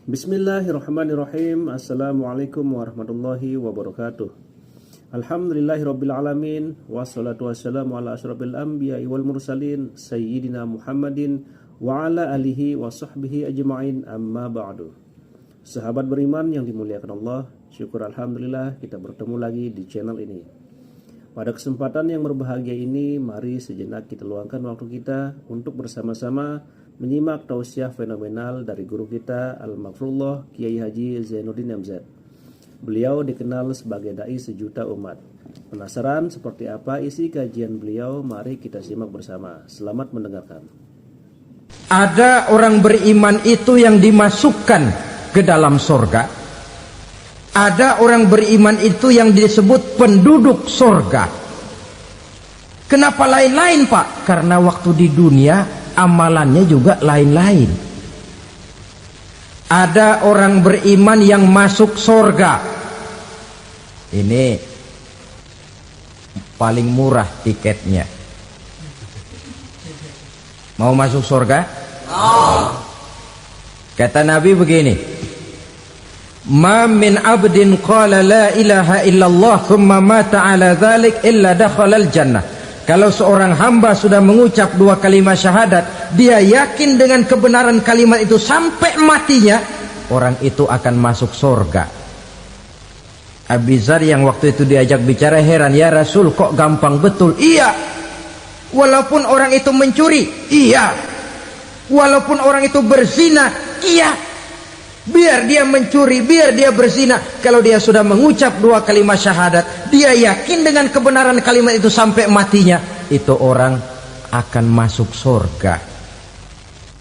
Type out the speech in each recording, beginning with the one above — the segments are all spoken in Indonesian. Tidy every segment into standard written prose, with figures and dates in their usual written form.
Bismillahirrahmanirrahim. Assalamualaikum warahmatullahi wabarakatuh. Alhamdulillahirrabbilalamin. Wassalatu wassalamu ala asyrafil anbiya'i wal mursalin Sayyidina Muhammadin wa ala alihi wa sahbihi ajma'in, amma ba'du. Sahabat beriman yang dimuliakan Allah, syukur alhamdulillah kita bertemu lagi di channel ini. Pada kesempatan yang berbahagia ini, mari sejenak kita luangkan waktu kita untuk bersama-sama menyimak tausiah fenomenal dari guru kita Al-Maghfurullah Kiai Haji Zainuddin MZ. Beliau dikenal sebagai dai sejuta umat. Penasaran seperti apa isi kajian beliau? Mari kita simak bersama. Selamat mendengarkan. Ada orang beriman itu yang dimasukkan ke dalam surga. Ada orang beriman itu yang disebut penduduk surga. Kenapa lain-lain, Pak? Karena waktu di dunia amalannya juga lain-lain. Ada orang beriman yang masuk surga. Ini paling murah tiketnya. Mau masuk surga? Kata Nabi begini, ma min abdin qala la ilaha illallah thumma mata ala dhalik illa dakhalal jannah. Kalau seorang hamba sudah mengucap dua kalimat syahadat, dia yakin dengan kebenaran kalimat itu sampai matinya, orang itu akan masuk surga. Abi Dzar yang waktu itu diajak bicara heran, ya Rasul kok gampang betul? Iya. Walaupun orang itu mencuri, iya. Walaupun orang itu berzina, iya. Biar dia mencuri, biar dia berzina, kalau dia sudah mengucap dua kalimat syahadat, dia yakin dengan kebenaran kalimat itu sampai matinya, itu orang akan masuk surga.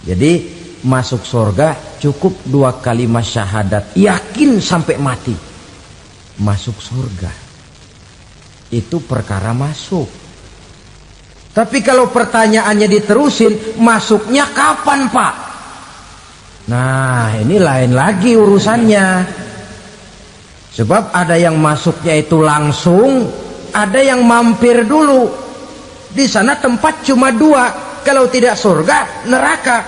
Jadi masuk surga cukup dua kalimat syahadat, yakin sampai mati, masuk surga. Itu perkara masuk. Tapi kalau pertanyaannya diterusin, masuknya kapan, Pak? Nah, ini lain lagi urusannya. Sebab ada yang masuknya itu langsung, ada yang mampir dulu. Di sana tempat cuma dua, kalau tidak surga, neraka.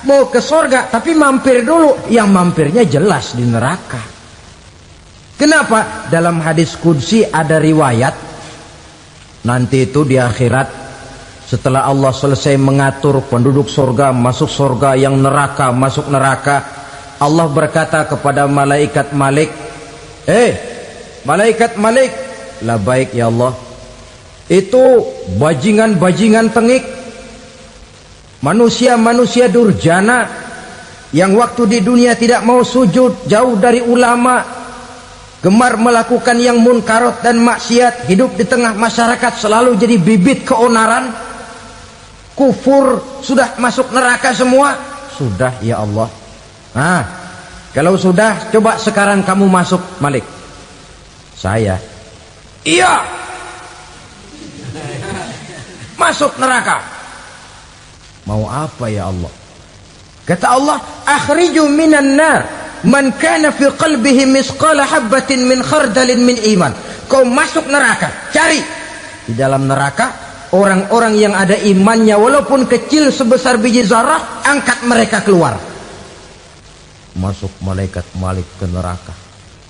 Mau ke surga tapi mampir dulu, yang mampirnya jelas di neraka. Kenapa? Dalam hadis qudsi ada riwayat, nanti itu di akhirat, setelah Allah selesai mengatur penduduk surga masuk surga, yang neraka masuk neraka, Allah berkata kepada malaikat Malik, malaikat Malik, labaik ya Allah, itu bajingan-bajingan tengik, manusia-manusia durjana yang waktu di dunia tidak mau sujud, jauh dari ulama, gemar melakukan yang munkarat dan maksiat, hidup di tengah masyarakat selalu jadi bibit keonaran, kufur, sudah masuk neraka semua. Sudah ya Allah. Nah, kalau sudah, coba sekarang kamu masuk, Malik. Saya, iya, masuk neraka. Mau apa ya Allah? Kata Allah, akhriju minan nar man kana fi qalbihi misqala habbatin min khardalin min iman. Kau masuk neraka, cari di dalam neraka orang-orang yang ada imannya walaupun kecil sebesar biji zarah, angkat mereka keluar. Masuk malaikat Malik ke neraka,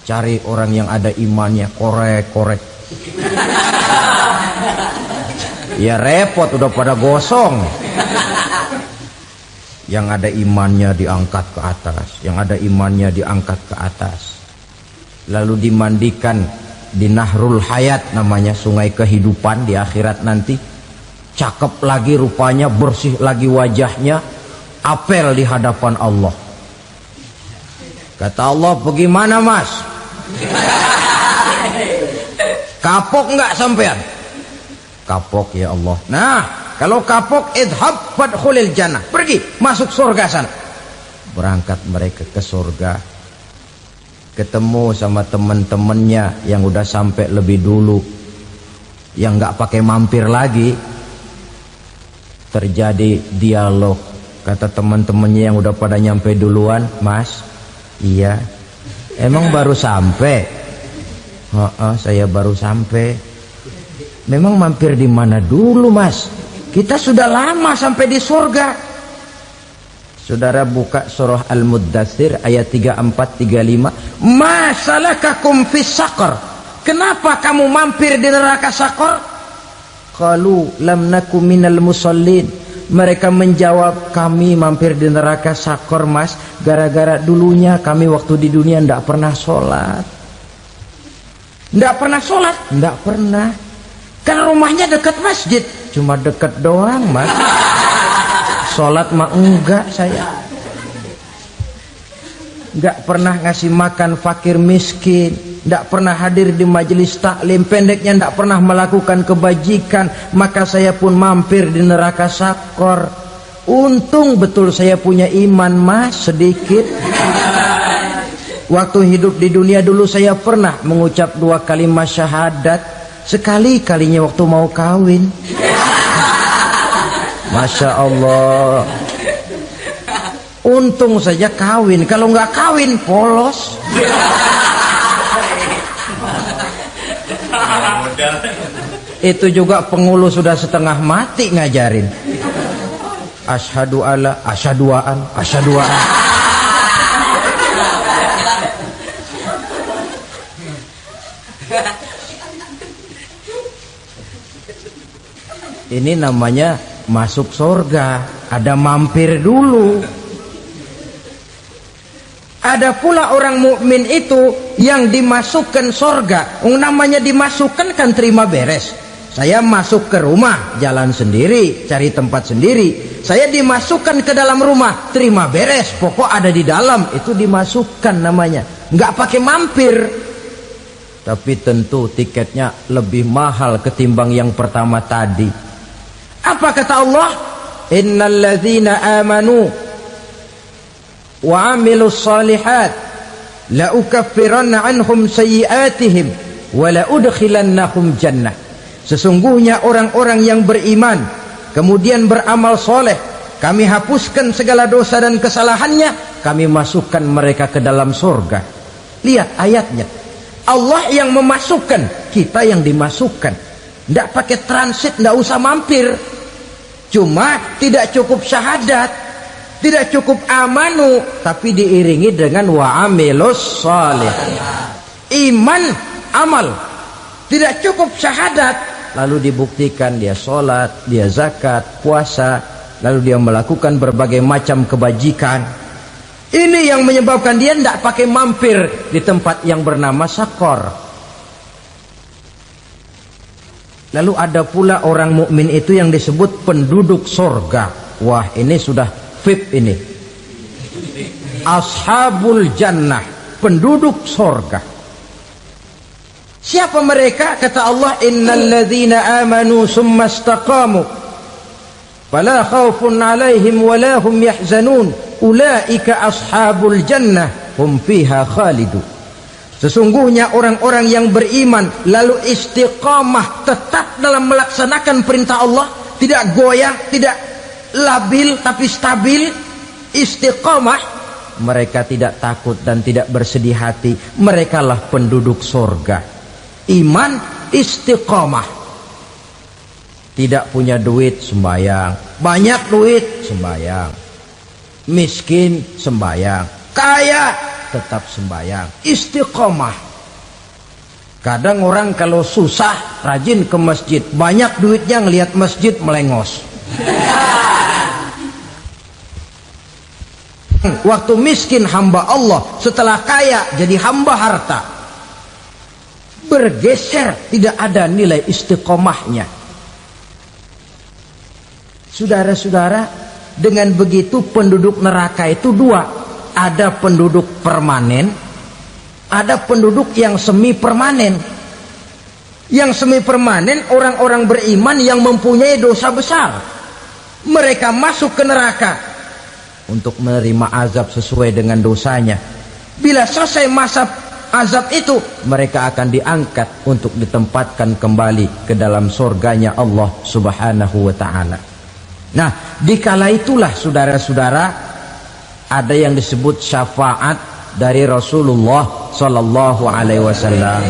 cari orang yang ada imannya, korek-korek. Ya repot, udah pada gosong. Yang ada imannya diangkat ke atas, yang ada imannya diangkat ke atas, lalu dimandikan di Nahrul Hayat, namanya sungai kehidupan di akhirat nanti. Cakep lagi rupanya, bersih lagi wajahnya, apel di hadapan Allah. Kata Allah, bagaimana mas? Kapok nggak sampean? Kapok ya Allah. Nah, kalau kapok, idhab fadkhulil jannah, pergi masuk surga sana. Berangkat mereka ke surga, ketemu sama teman-temannya yang udah sampai lebih dulu, yang nggak pakai mampir lagi. Terjadi dialog. Kata teman-temannya yang udah pada nyampe duluan, mas, iya, emang baru sampai? Saya baru sampai. Memang mampir di mana dulu mas? Kita sudah lama sampai di surga. Saudara buka surah Al-Muddatsir ayat 34-35. Ma salakakum fis saqar? Kenapa kamu mampir di neraka Saqar? Qalu lam naku minal musallin. Mereka menjawab, kami mampir di neraka Saqar, Mas, gara-gara dulunya kami waktu di dunia tidak pernah sholat. Tidak pernah sholat? Tidak pernah. Kan rumahnya dekat masjid. Cuma dekat doang, Mas. Sholat mah enggak saya. Enggak pernah ngasih makan fakir miskin, enggak pernah hadir di majelis taklim, pendeknya enggak pernah melakukan kebajikan, maka saya pun mampir di neraka Saqar. Untung betul saya punya iman, Mas, sedikit. Waktu hidup di dunia dulu saya pernah mengucap 2 kalimat syahadat, sekali-kalinya waktu mau kawin. Masya Allah. Untung saja kawin, kalau nggak kawin polos. Itu juga pengulu sudah setengah mati ngajarin. Asyhadu alla, asyaduaan, asyaduaan. Ini namanya masuk surga, ada mampir dulu. Ada pula orang mukmin itu yang dimasukkan surga. Namanya dimasukkan kan terima beres. Saya masuk ke rumah, jalan sendiri, cari tempat sendiri. Saya dimasukkan ke dalam rumah, terima beres, pokok ada di dalam, itu dimasukkan namanya. Nggak pakai mampir. Tapi tentu tiketnya lebih mahal ketimbang yang pertama tadi. Apa kata Allah? Innal ladzina amanu wa amilus salihat la ukaffiranna anhum sayyi'atihim wa la udkhilannahum jannah. Sesungguhnya orang-orang yang beriman kemudian beramal soleh, kami hapuskan segala dosa dan kesalahannya, kami masukkan mereka ke dalam surga. Lihat ayatnya, Allah yang memasukkan, kita yang dimasukkan. Tidak pakai transit, tidak usah mampir. Cuma tidak cukup syahadat, tidak cukup amanu, tapi diiringi dengan wa amilus salih. Iman, amal. Tidak cukup syahadat, lalu dibuktikan dia sholat, dia zakat, puasa, lalu dia melakukan berbagai macam kebajikan. Ini yang menyebabkan dia tidak pakai mampir di tempat yang bernama Saqar. Lalu ada pula orang mukmin itu yang disebut penduduk surga. Wah, ini sudah VIP ini. Ashabul jannah, penduduk surga. Siapa mereka? Kata Allah, innal ladzina amanu summa istaqamu fala khaufun 'alaihim wala hum yahzanun ulaika ashabul jannah hum fiha khalidun. Sesungguhnya orang-orang yang beriman lalu istiqamah, tetap dalam melaksanakan perintah Allah, tidak goyah, tidak labil tapi stabil, istiqamah, mereka tidak takut dan tidak bersedih hati. Merekalah penduduk surga. Iman, istiqamah. Tidak punya duit, sembayang. Banyak duit, sembayang. Miskin, sembayang. Kaya, tetap sembahyang, istiqomah. Kadang orang kalau susah rajin ke masjid, banyak duitnya ngelihat masjid melengos. Waktu miskin hamba Allah, setelah kaya jadi hamba harta. Bergeser, tidak ada nilai istiqomahnya. Saudara-saudara, dengan begitu penduduk neraka itu dua. Ada penduduk permanen, ada penduduk yang semi permanen. Yang semi permanen orang-orang beriman yang mempunyai dosa besar. Mereka masuk ke neraka untuk menerima azab sesuai dengan dosanya. Bila selesai masa azab itu, mereka akan diangkat untuk ditempatkan kembali ke dalam surganya Allah Subhanahu wa ta'ala. Nah, dikala itulah saudara-saudara, ada yang disebut syafaat dari Rasulullah Sallallahu Alaihi Wasallam.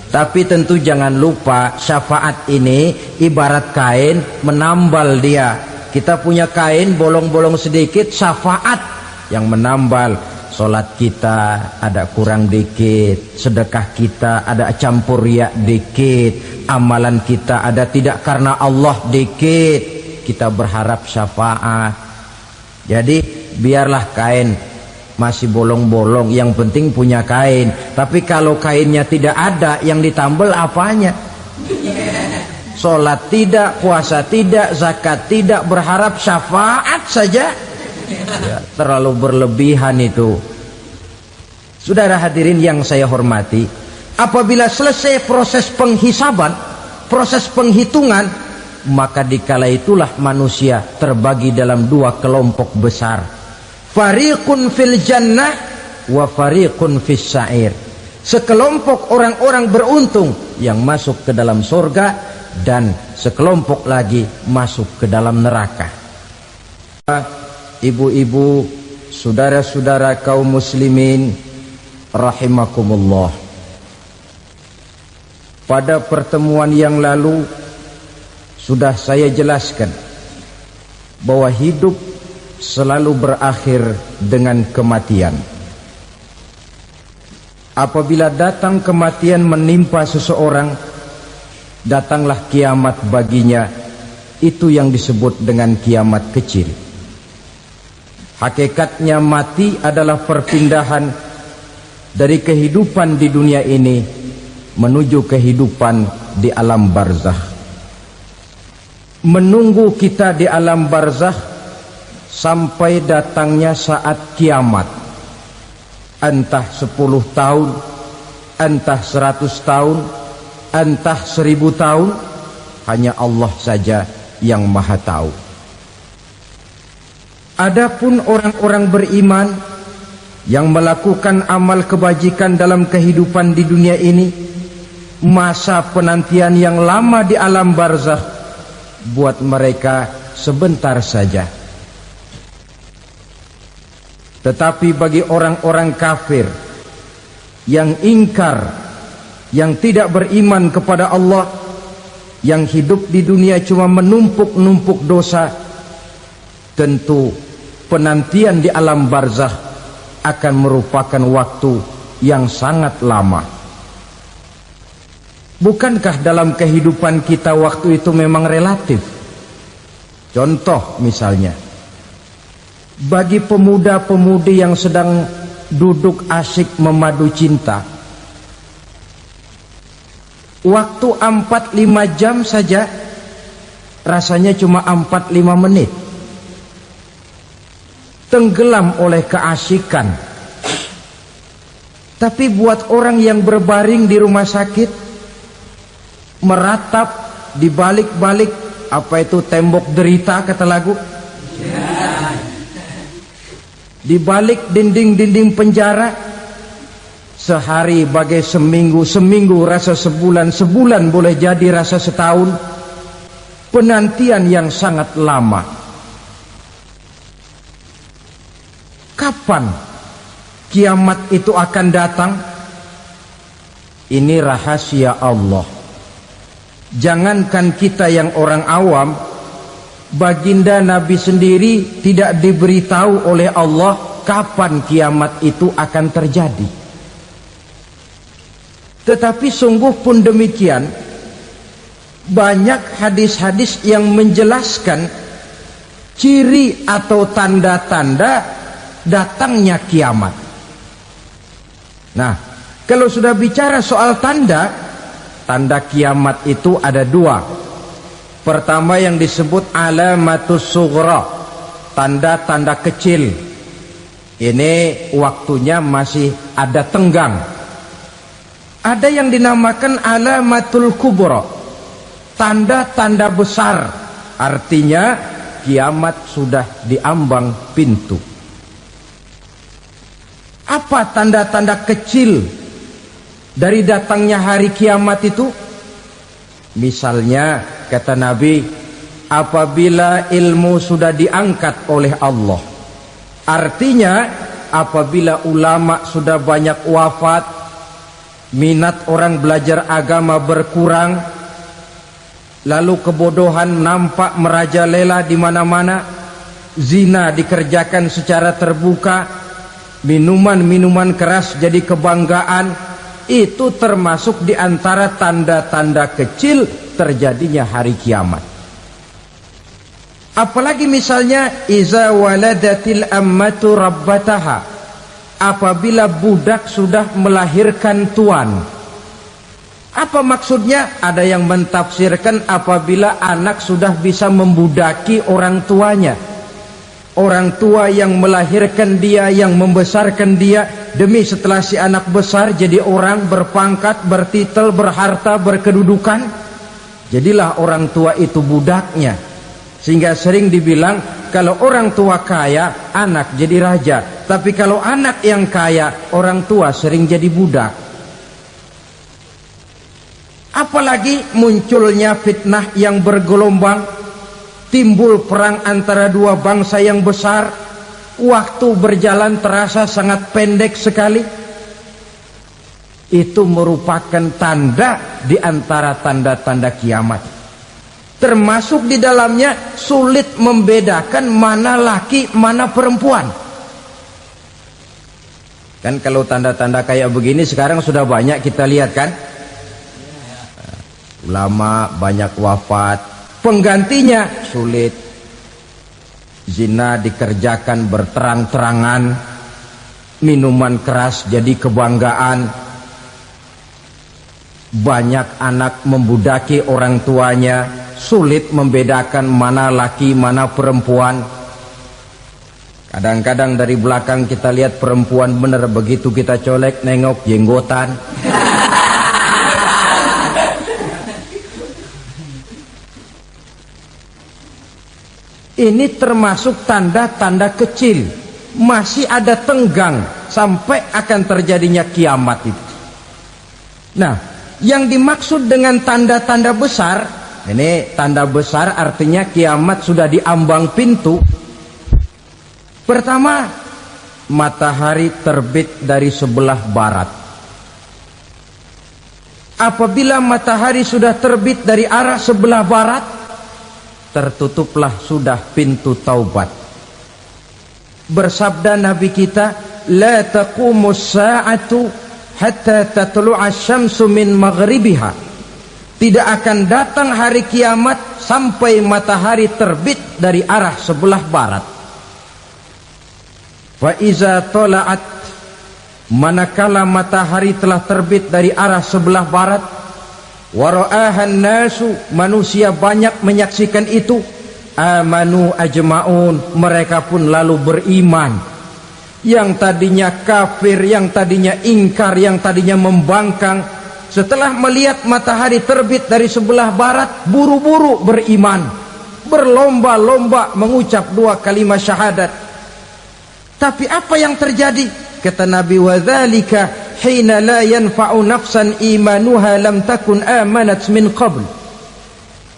Tapi tentu jangan lupa syafaat ini ibarat kain, menambal dia. kita punya kain bolong-bolong sedikit, syafaat yang menambal. Sholat kita ada kurang dikit, sedekah kita ada campur riak dikit, amalan kita ada tidak karena Allah dikit, kita berharap syafaat. Jadi biarlah kain masih bolong-bolong, yang penting punya kain. Tapi kalau kainnya tidak ada, yang ditambal apanya? Sholat tidak, puasa tidak, zakat tidak, berharap syafaat saja. Ya, terlalu berlebihan itu. Saudara hadirin yang saya hormati, apabila selesai proses penghisaban, proses penghitungan, maka dikala itulah manusia terbagi dalam dua kelompok besar. Fariqun fil jannah wa fariqun fis sa'ir. Sekelompok orang-orang beruntung yang masuk ke dalam surga, dan sekelompok lagi masuk ke dalam neraka. Ibu-ibu, saudara-saudara kaum muslimin rahimakumullah, pada pertemuan yang lalu sudah saya jelaskan bahwa hidup selalu berakhir dengan kematian. Apabila datang kematian menimpa seseorang, datanglah kiamat baginya. Itu yang disebut dengan kiamat kecil. Hakikatnya mati adalah perpindahan dari kehidupan di dunia ini menuju kehidupan di alam barzakh. Menunggu kita di alam barzakh sampai datangnya saat kiamat. Entah 10 tahun, entah 100 tahun, entah 1000 tahun, hanya Allah saja yang maha tahu. Adapun orang-orang beriman yang melakukan amal kebajikan dalam kehidupan di dunia ini, masa penantian yang lama di alam barzakh buat mereka sebentar saja. Tetapi bagi orang-orang kafir yang ingkar, yang tidak beriman kepada Allah, yang hidup di dunia cuma menumpuk-numpuk dosa, tentu penantian di alam barzakh akan merupakan waktu yang sangat lama. Bukankah dalam kehidupan kita waktu itu memang relatif? Contoh misalnya, bagi pemuda-pemudi yang sedang duduk asyik memadu cinta, waktu 4-5 jam saja rasanya cuma 4-5 menit. Tenggelam oleh keasikan. Tapi buat orang yang berbaring di rumah sakit, meratap di balik-balik apa itu tembok derita kata lagu, di balik dinding-dinding penjara, sehari bagai seminggu, seminggu rasa sebulan, sebulan boleh jadi rasa setahun. Penantian yang sangat lama. Kapan kiamat itu akan datang? Ini rahasia Allah. Jangankan kita yang orang awam, baginda Nabi sendiri tidak diberitahu oleh Allah kapan kiamat itu akan terjadi. Tetapi sungguh pun demikian, banyak hadis-hadis yang menjelaskan ciri atau tanda-tanda datangnya kiamat. Nah, kalau sudah bicara soal tanda, tanda kiamat itu ada dua. Pertama yang disebut alamatus sughra, tanda-tanda kecil. Ini waktunya masih ada tenggang. Ada yang dinamakan alamatul kubra, tanda-tanda besar. Artinya kiamat sudah diambang pintu. Apa tanda-tanda kecil dari datangnya hari kiamat itu? Misalnya kata Nabi, apabila ilmu sudah diangkat oleh Allah, artinya apabila ulama sudah banyak wafat, minat orang belajar agama berkurang, lalu kebodohan nampak merajalela di mana-mana, zina dikerjakan secara terbuka, minuman-minuman keras jadi kebanggaan, itu termasuk di antara tanda-tanda kecil terjadinya hari kiamat. Apalagi misalnya iza waladatil ammatu rabbataha, apabila budak sudah melahirkan tuan. Apa maksudnya? Ada yang mentafsirkan apabila anak sudah bisa membudaki orang tuanya. Orang tua yang melahirkan dia, yang membesarkan dia, demi setelah si anak besar jadi orang berpangkat, bertitel, berharta, berkedudukan, jadilah orang tua itu budaknya. Sehingga sering dibilang kalau orang tua kaya, anak jadi raja. Tapi kalau anak yang kaya, orang tua sering jadi budak. Apalagi munculnya fitnah yang bergelombang, timbul perang antara dua bangsa yang besar, waktu berjalan terasa sangat pendek sekali. Itu merupakan tanda di antara tanda-tanda kiamat. Termasuk di dalamnya sulit membedakan mana laki, mana perempuan. Kan kalau tanda-tanda kayak begini sekarang sudah banyak kita lihat kan? Ulama banyak wafat, penggantinya sulit. Zina dikerjakan berterang-terangan, minuman keras jadi kebanggaan, banyak anak membudaki orang tuanya, sulit membedakan mana laki mana perempuan. Kadang-kadang dari belakang kita lihat perempuan bener, begitu kita colek nengok jenggotan. Ini termasuk tanda-tanda kecil, masih ada tenggang sampai akan terjadinya kiamat itu. Nah, yang dimaksud dengan tanda-tanda besar, ini tanda besar artinya kiamat sudah diambang pintu. Pertama, matahari terbit dari sebelah barat. Apabila matahari sudah terbit dari arah sebelah barat, tertutuplah sudah pintu taubat. Bersabda Nabi kita, la taqumus sa'atu hatta tatlu'a syamsu min maghribiha. Tidak akan datang hari kiamat sampai matahari terbit dari arah sebelah barat. Fa iza tala'at, manakala matahari telah terbit dari arah sebelah barat, wara'ahan nasu, manusia banyak menyaksikan itu, amanu ajma'un, mereka pun lalu beriman. Yang tadinya kafir, yang tadinya ingkar, yang tadinya membangkang, setelah melihat matahari terbit dari sebelah barat, buru-buru beriman, berlomba-lomba mengucap dua kalimat syahadat. Tapi apa yang terjadi? Kata Nabi, wadzalika hina la yanfa'u nafsan imanuha lam takun amanat min qabl.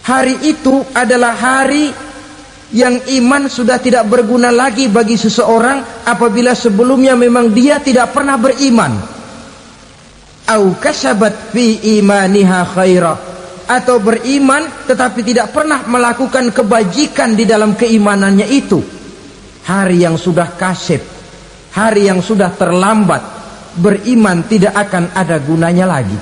Hari itu adalah hari yang iman sudah tidak berguna lagi bagi seseorang apabila sebelumnya memang dia tidak pernah beriman. Au kasabat fi imaniha khaira, atau beriman tetapi tidak pernah melakukan kebajikan di dalam keimanannya itu. Hari yang sudah kasib, hari yang sudah terlambat, beriman tidak akan ada gunanya lagi.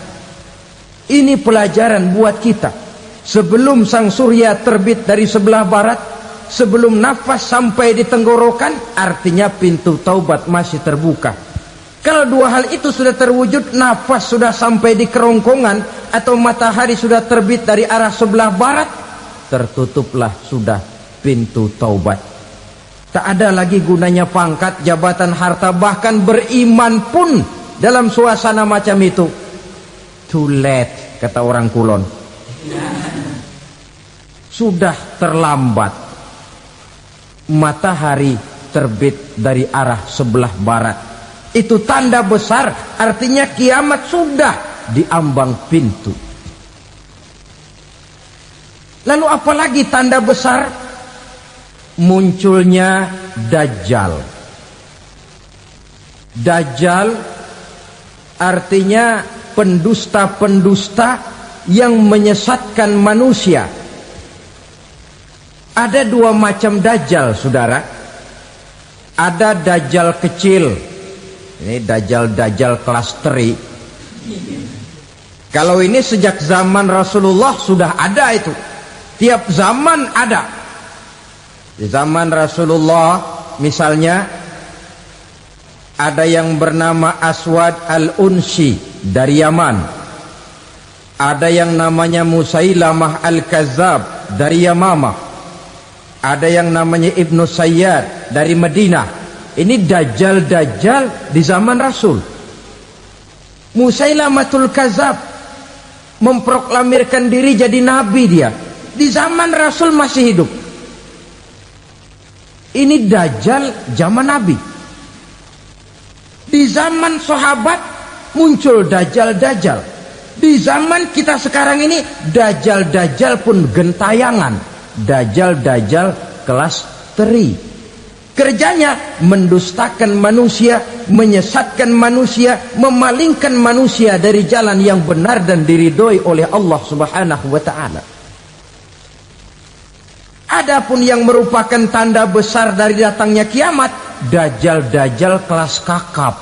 Ini pelajaran buat kita. Sebelum sang surya terbit dari sebelah barat, sebelum nafas sampai di tenggorokan, artinya pintu taubat masih terbuka. Kalau dua hal itu sudah terwujud, nafas sudah sampai di kerongkongan atau matahari sudah terbit dari arah sebelah barat, tertutuplah sudah pintu taubat. Tak ada lagi gunanya pangkat, jabatan, harta, bahkan beriman pun dalam suasana macam itu too late, kata orang Kulon. Sudah terlambat. Matahari terbit dari arah sebelah barat, itu tanda besar, artinya kiamat sudah diambang pintu. Lalu apalagi tanda besar? Munculnya Dajjal. Dajjal artinya pendusta-pendusta yang menyesatkan manusia. Ada dua macam dajjal, saudara. Ada dajjal kecil. Ini dajjal kelas 3. Kalau ini sejak zaman Rasulullah sudah ada itu. Tiap zaman ada. Di zaman Rasulullah misalnya ada yang bernama Aswad al-Unsi dari Yaman. Ada yang namanya Musailamah al-Kazzab dari Yamamah. Ada yang namanya Ibnu Sayyad dari Madinah. Ini dajjal-dajjal di zaman Rasul. Musailamatul Kazzab memproklamirkan diri jadi nabi dia. Di zaman Rasul masih hidup. Ini dajjal zaman Nabi. Di zaman sahabat muncul dajjal-dajjal. Di zaman kita sekarang ini dajjal-dajjal pun gentayangan. Dajjal-dajjal kelas 3. Kerjanya mendustakan manusia, menyesatkan manusia, memalingkan manusia dari jalan yang benar dan diridhoi oleh Allah Subhanahu wa taala. Adapun yang merupakan tanda besar dari datangnya kiamat, dajjal-dajjal kelas kakap.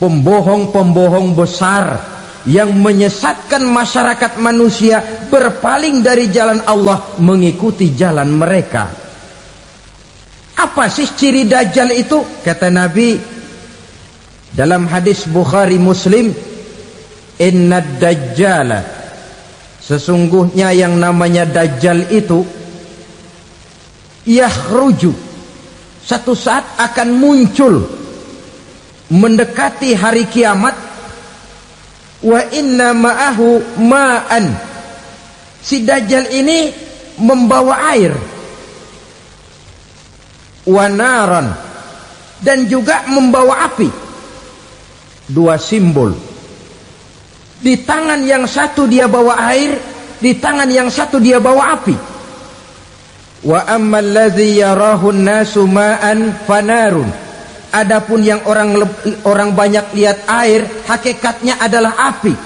Pembohong-pembohong besar yang menyesatkan masyarakat manusia berpaling dari jalan Allah mengikuti jalan mereka. Apa sih ciri dajjal itu? Kata Nabi dalam hadis Bukhari Muslim, innad dajjala, sesungguhnya yang namanya dajjal itu yakhruju, satu saat akan muncul mendekati hari kiamat. Wa inna ma'ahu ma'an, si dajjal ini membawa air. Wa naran, dan juga membawa api. Dua simbol. Di tangan yang satu dia bawa air, di tangan yang satu dia bawa api. Wa ammal ladzi yarahu an-nasu ma'an fanarun, adapun yang orang banyak lihat air, hakikatnya adalah api.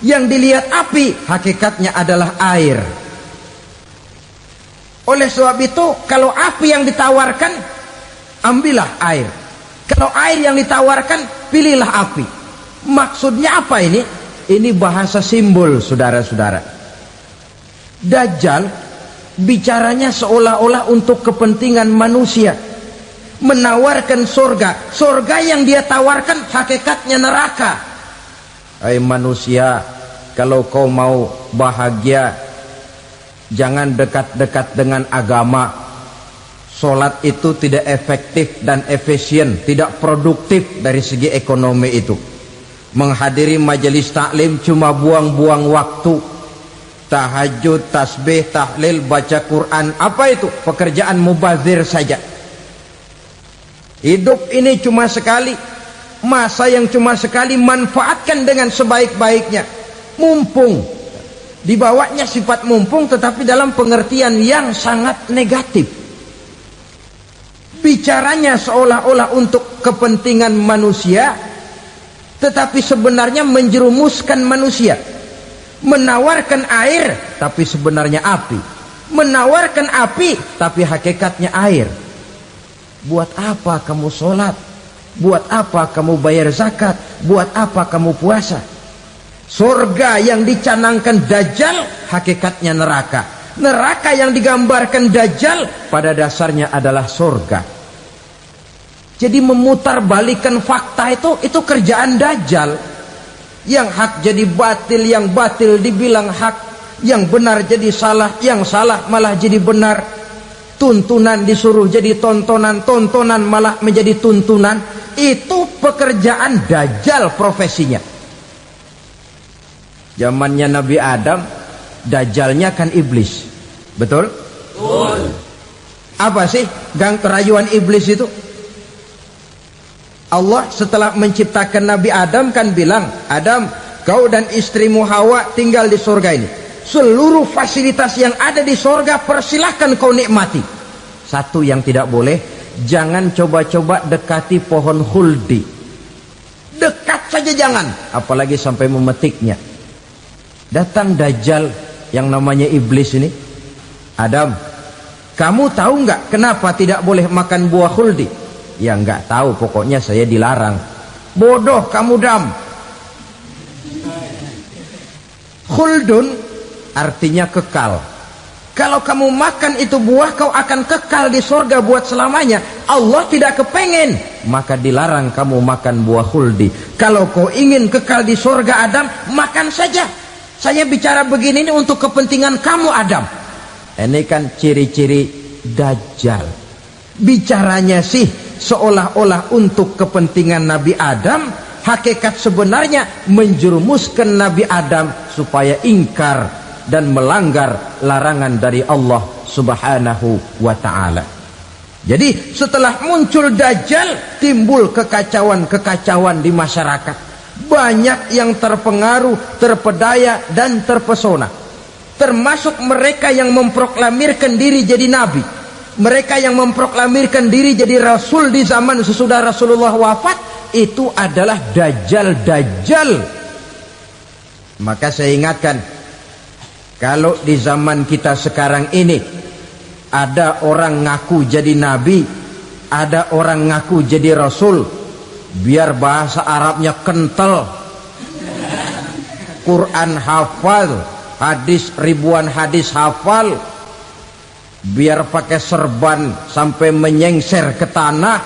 Yang dilihat api, hakikatnya adalah air. Oleh sebab itu, kalau api yang ditawarkan, ambillah air. Kalau air yang ditawarkan, pilihlah api. Maksudnya apa ini? Ini bahasa simbol, saudara-saudara. Dajjal bicaranya seolah-olah untuk kepentingan manusia, menawarkan surga. Surga yang dia tawarkan hakikatnya neraka. Hai manusia, kalau kau mau bahagia, jangan dekat-dekat dengan agama. Sholat itu tidak efektif dan efisien, tidak produktif dari segi ekonomi itu. Menghadiri majelis taklim cuma buang-buang waktu. Tahajud, tasbih, tahlil, baca Quran, apa itu? Pekerjaan mubazir saja. Hidup ini cuma sekali, masa yang cuma sekali, manfaatkan dengan sebaik-baiknya. Mumpung, dibawanya sifat mumpung tetapi dalam pengertian yang sangat negatif. Bicaranya seolah-olah untuk kepentingan manusia, tetapi sebenarnya menjerumuskan manusia. Menawarkan air tapi sebenarnya api, menawarkan api tapi hakikatnya air. Buat apa kamu sholat? Buat apa kamu bayar zakat? Buat apa kamu puasa? Surga yang dicanangkan dajjal hakikatnya neraka. Neraka yang digambarkan dajjal pada dasarnya adalah surga. Jadi memutarbalikan fakta itu kerjaan dajjal. Yang hak jadi batil, yang batil dibilang hak, yang benar jadi salah, yang salah malah jadi benar. Tuntunan disuruh jadi tontonan, tontonan malah menjadi tuntunan. Itu pekerjaan dajjal profesinya. Zamannya Nabi Adam, dajjalnya kan iblis. Betul? Betul. Apa sih gang kerayuan iblis itu? Allah setelah menciptakan Nabi Adam kan bilang, Adam, kau dan istrimu Hawa tinggal di surga ini. Seluruh fasilitas yang ada di surga persilahkan kau nikmati. Satu yang tidak boleh, jangan coba-coba dekati pohon khuldi. Dekat saja jangan, apalagi sampai memetiknya. Datang dajjal yang namanya iblis ini. Adam, kamu tahu nggak kenapa tidak boleh makan buah khuldi? Ya nggak tahu, pokoknya saya dilarang. Bodoh kamu Dam. Khuldun artinya kekal. Kalau kamu makan itu buah, kau akan kekal di surga buat selamanya. Allah tidak kepengen, maka dilarang kamu makan buah khuldi. Kalau kau ingin kekal di surga Adam, makan saja. Saya bicara begini ini untuk kepentingan kamu Adam. Ini kan ciri-ciri Dajjal. Bicaranya sih seolah-olah untuk kepentingan Nabi Adam, hakikat sebenarnya menjerumuskan Nabi Adam supaya ingkar dan melanggar larangan dari Allah Subhanahu wa ta'ala. Jadi setelah muncul Dajjal, timbul kekacauan-kekacauan di masyarakat. Banyak yang terpengaruh, terpedaya dan terpesona, termasuk mereka yang memproklamirkan diri jadi nabi, mereka yang memproklamirkan diri jadi rasul di zaman sesudah Rasulullah wafat. Itu adalah Dajjal. Maka saya ingatkan, kalau di zaman kita sekarang ini ada orang ngaku jadi nabi, ada orang ngaku jadi rasul, biar bahasa Arabnya kental, Quran hafal, hadis ribuan hadis hafal, biar pakai serban sampai menyengser ke tanah,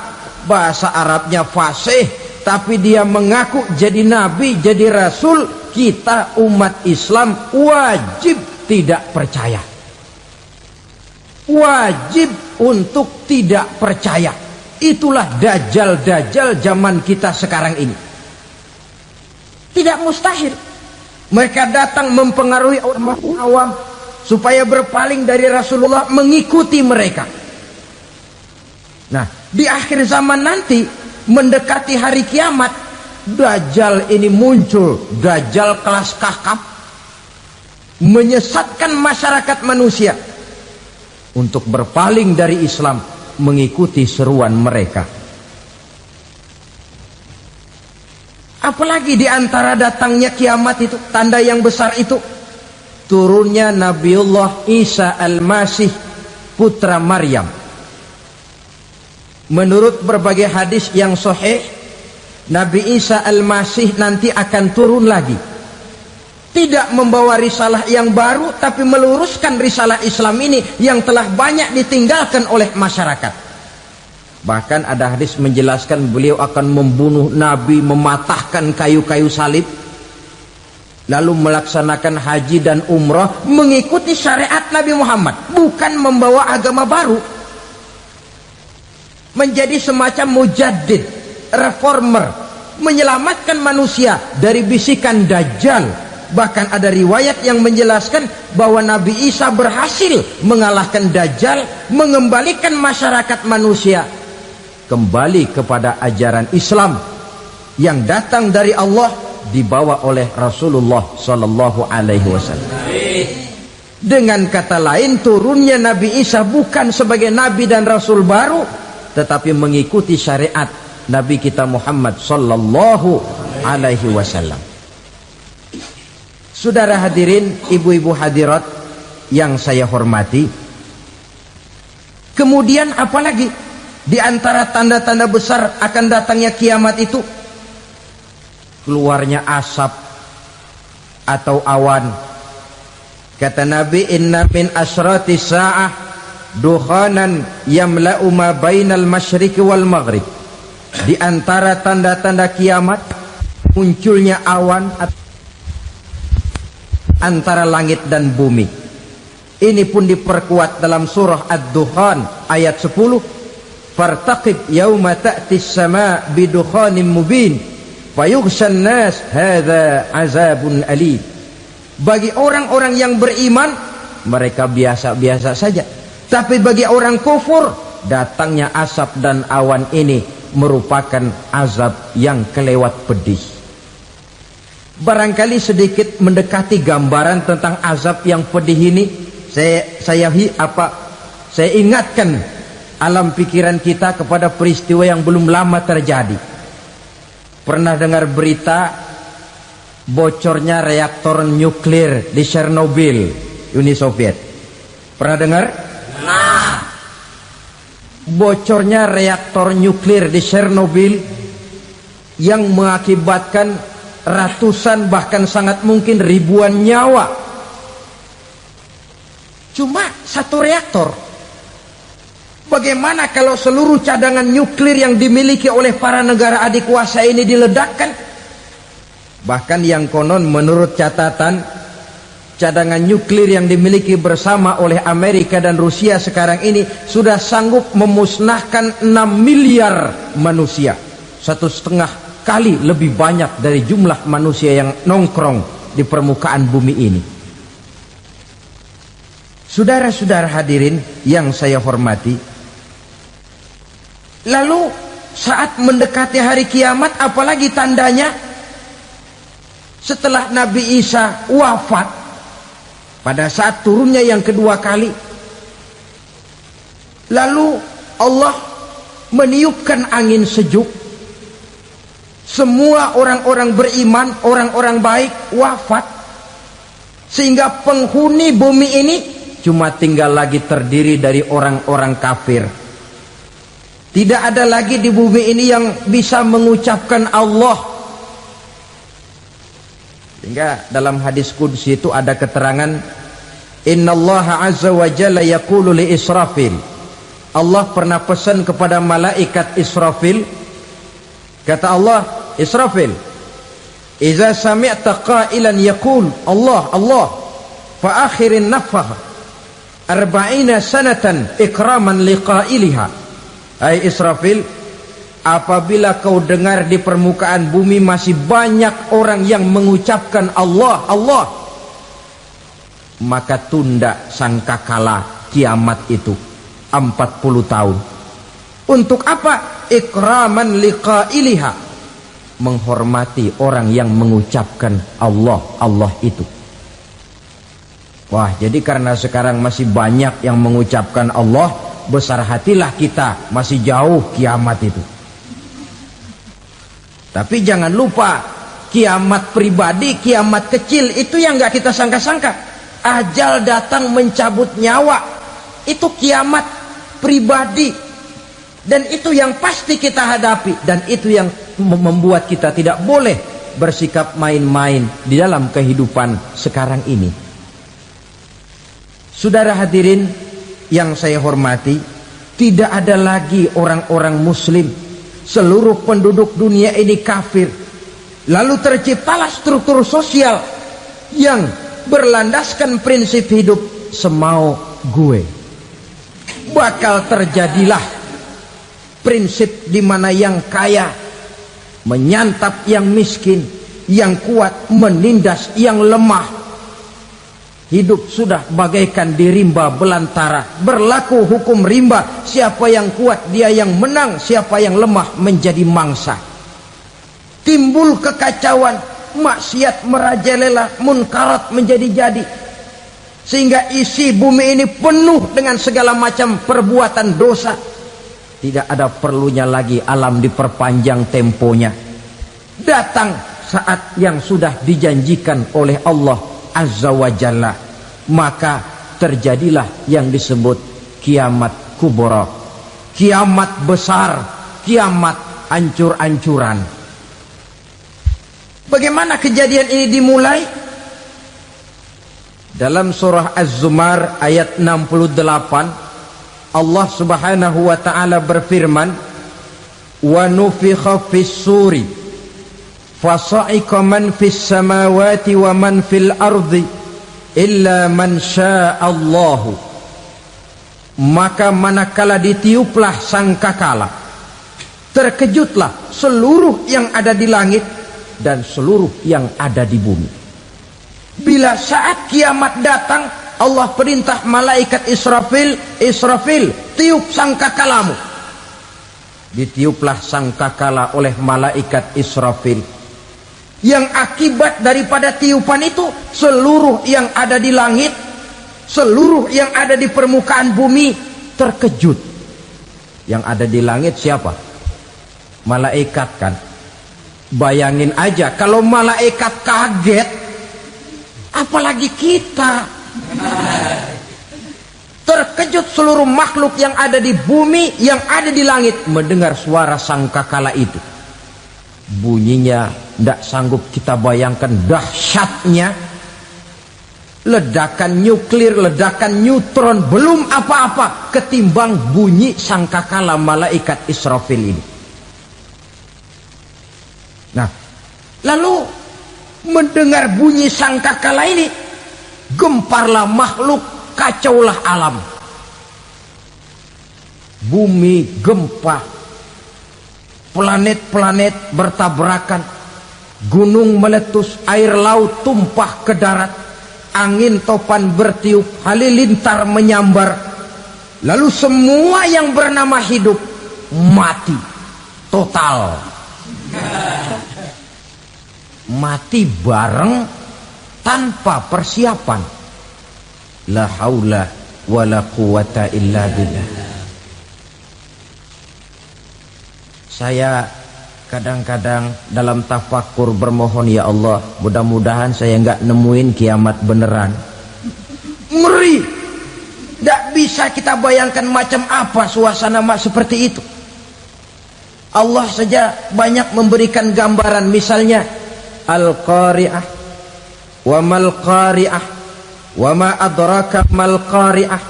bahasa Arabnya fasih, tapi dia mengaku jadi nabi, jadi rasul. Kita umat Islam wajib tidak percaya, wajib untuk tidak percaya. Itulah Dajjal zaman kita sekarang ini. Tidak mustahil mereka datang mempengaruhi orang awam supaya berpaling dari Rasulullah, mengikuti mereka. Nah, di akhir zaman nanti, mendekati hari kiamat, Dajjal ini muncul, Dajjal kelas kakap, menyesatkan masyarakat manusia untuk berpaling dari Islam, mengikuti seruan mereka. Apalagi di antara datangnya kiamat itu, tanda yang besar itu, turunnya Nabiullah Isa Al-Masih, putra Maryam. Menurut berbagai hadis yang sahih, Nabi Isa Al-Masih nanti akan turun lagi, tidak membawa risalah yang baru, tapi meluruskan risalah Islam ini yang telah banyak ditinggalkan oleh masyarakat. Bahkan ada hadis menjelaskan beliau akan membunuh Nabi, mematahkan kayu-kayu salib, lalu melaksanakan haji dan umrah mengikuti syariat Nabi Muhammad, bukan membawa agama baru. Menjadi semacam mujaddid, reformer, menyelamatkan manusia dari bisikan Dajjal. Bahkan ada riwayat yang menjelaskan bahwa Nabi Isa berhasil mengalahkan Dajjal, mengembalikan masyarakat manusia kembali kepada ajaran Islam yang datang dari Allah, dibawa oleh Rasulullah Sallallahu Alaihi Wasallam. Dengan kata lain, turunnya Nabi Isa bukan sebagai Nabi dan Rasul baru, tetapi mengikuti syariat Nabi kita Muhammad Sallallahu Alaihi Wasallam. Saudara hadirin, ibu-ibu hadirat yang saya hormati, kemudian apalagi di antara tanda-tanda besar akan datangnya kiamat itu? Keluarnya asap atau awan. Kata Nabi, inna min asyrati sa'ah dukhanan yamla'u ma bainal masyriqi wal maghrib. Di antara tanda-tanda kiamat, munculnya awan antara langit dan bumi. Ini pun diperkuat dalam surah Ad-Dukhan ayat 10. Fartaqib yauma ta'ti as-sama' bidukhanin mubin fayughshan nas hadza azabun alim. Bagi orang-orang yang beriman, mereka biasa-biasa saja. Tapi bagi orang kufur, datangnya asap dan awan ini merupakan azab yang kelewat pedih. Barangkali sedikit mendekati gambaran tentang azab yang pedih ini, saya ingatkan alam pikiran kita kepada peristiwa yang belum lama terjadi. Pernah dengar berita bocornya reaktor nuklir di Chernobyl, Uni Soviet? Pernah dengar? Nah, bocornya reaktor nuklir di Chernobyl yang mengakibatkan ratusan bahkan sangat mungkin ribuan nyawa. Cuma satu reaktor. Bagaimana kalau seluruh cadangan nuklir yang dimiliki oleh para negara adikuasa ini diledakkan? Bahkan yang konon menurut catatan, cadangan nuklir yang dimiliki bersama oleh Amerika dan Rusia sekarang ini sudah sanggup memusnahkan 6 miliar manusia. 1,5 kali lebih banyak dari jumlah manusia yang nongkrong di permukaan bumi ini. Saudara-saudara hadirin yang saya hormati, lalu saat mendekati hari kiamat, apalagi tandanya? Setelah Nabi Isa wafat, pada saat turunnya yang kedua kali, lalu Allah meniupkan angin sejuk. Semua orang-orang beriman, orang-orang baik wafat, sehingga penghuni bumi ini cuma tinggal lagi terdiri dari orang-orang kafir. Tidak ada lagi di bumi ini yang bisa mengucapkan Allah. Sehingga dalam hadis qudsi itu ada keterangan, innallaha azza wa jalla yaqulu li Israfil. Allah pernah pesan kepada malaikat Israfil, kata Allah, Israfil, idza sami'ta qailan yaqul Allah Allah fa akhirin nafakh 40 sanatan ikraman liqailiha. Hai Israfil, apabila kau dengar di permukaan bumi masih banyak orang yang mengucapkan Allah Allah, maka tunda sangkakala kiamat itu 40 tahun. Untuk apa? Ikraman liqailiha, menghormati orang yang mengucapkan Allah Allah itu. Wah, jadi karena sekarang masih banyak yang mengucapkan Allah, besar hatilah kita, masih jauh kiamat itu. Tapi jangan lupa, kiamat pribadi, kiamat kecil itu yang nggak kita sangka-sangka. Ajal datang mencabut nyawa, itu kiamat pribadi, dan itu yang pasti kita hadapi, dan itu yang membuat kita tidak boleh bersikap main-main di dalam kehidupan sekarang ini. Saudara hadirin yang saya hormati, tidak ada lagi orang-orang muslim. Seluruh penduduk dunia ini kafir. Lalu terciptalah struktur sosial yang berlandaskan prinsip hidup semau gue. Bakal terjadilah prinsip di mana yang kaya menyantap yang miskin, yang kuat menindas yang lemah. Hidup sudah bagaikan di rimba belantara, berlaku hukum rimba. Siapa yang kuat dia yang menang, siapa yang lemah menjadi mangsa. Timbul kekacauan, maksiat merajalela, munkarat menjadi-jadi, sehingga isi bumi ini penuh dengan segala macam perbuatan dosa. Tidak ada perlunya lagi alam diperpanjang temponya. Datang saat yang sudah dijanjikan oleh Allah Azza wa Jalla, maka terjadilah yang disebut kiamat kubra, kiamat besar, kiamat hancur-hancuran. Bagaimana kejadian ini dimulai? Dalam surah Az-Zumar ayat 68, Allah Subhanahu wa taala berfirman, wa nufikha fis-suri fasa'iqa man fis samawati wa man fil ardi illa man sya'allahu. Maka manakala ditiuplah sangkakala, terkejutlah seluruh yang ada di langit dan seluruh yang ada di bumi. Bila saat kiamat datang, Allah perintah malaikat Israfil, Israfil, tiup sangkakalamu. Ditiuplah sangkakala oleh malaikat Israfil. Yang akibat daripada tiupan itu, seluruh yang ada di langit, seluruh yang ada di permukaan bumi terkejut. Yang ada di langit siapa? Malaikat kan. Bayangin aja kalau malaikat kaget, apalagi kita. terkejut seluruh makhluk yang ada di bumi, yang ada di langit mendengar suara sangkakala itu. Bunyinya tidak sanggup kita bayangkan dahsyatnya. Ledakan nuklir, ledakan neutron, belum apa-apa ketimbang bunyi sangkakala malaikat Israfil ini. Nah, lalu mendengar bunyi sangkakala ini, gemparlah makhluk, kacaulah alam. Bumi gempa, planet-planet bertabrakan, gunung meletus, air laut tumpah ke darat, angin topan bertiup, halilintar menyambar. Lalu semua yang bernama hidup mati total. Mati bareng tanpa persiapan. La haula wala quwata illa billah. Saya kadang-kadang dalam tafakur bermohon, ya Allah, mudah-mudahan saya nggak nemuin kiamat beneran. Ngeri, nggak bisa kita bayangkan macam apa suasana seperti itu. Allah saja banyak memberikan gambaran, misalnya Al-Qari'ah, wa mal qari'ah, wa ma adraka mal qari'ah.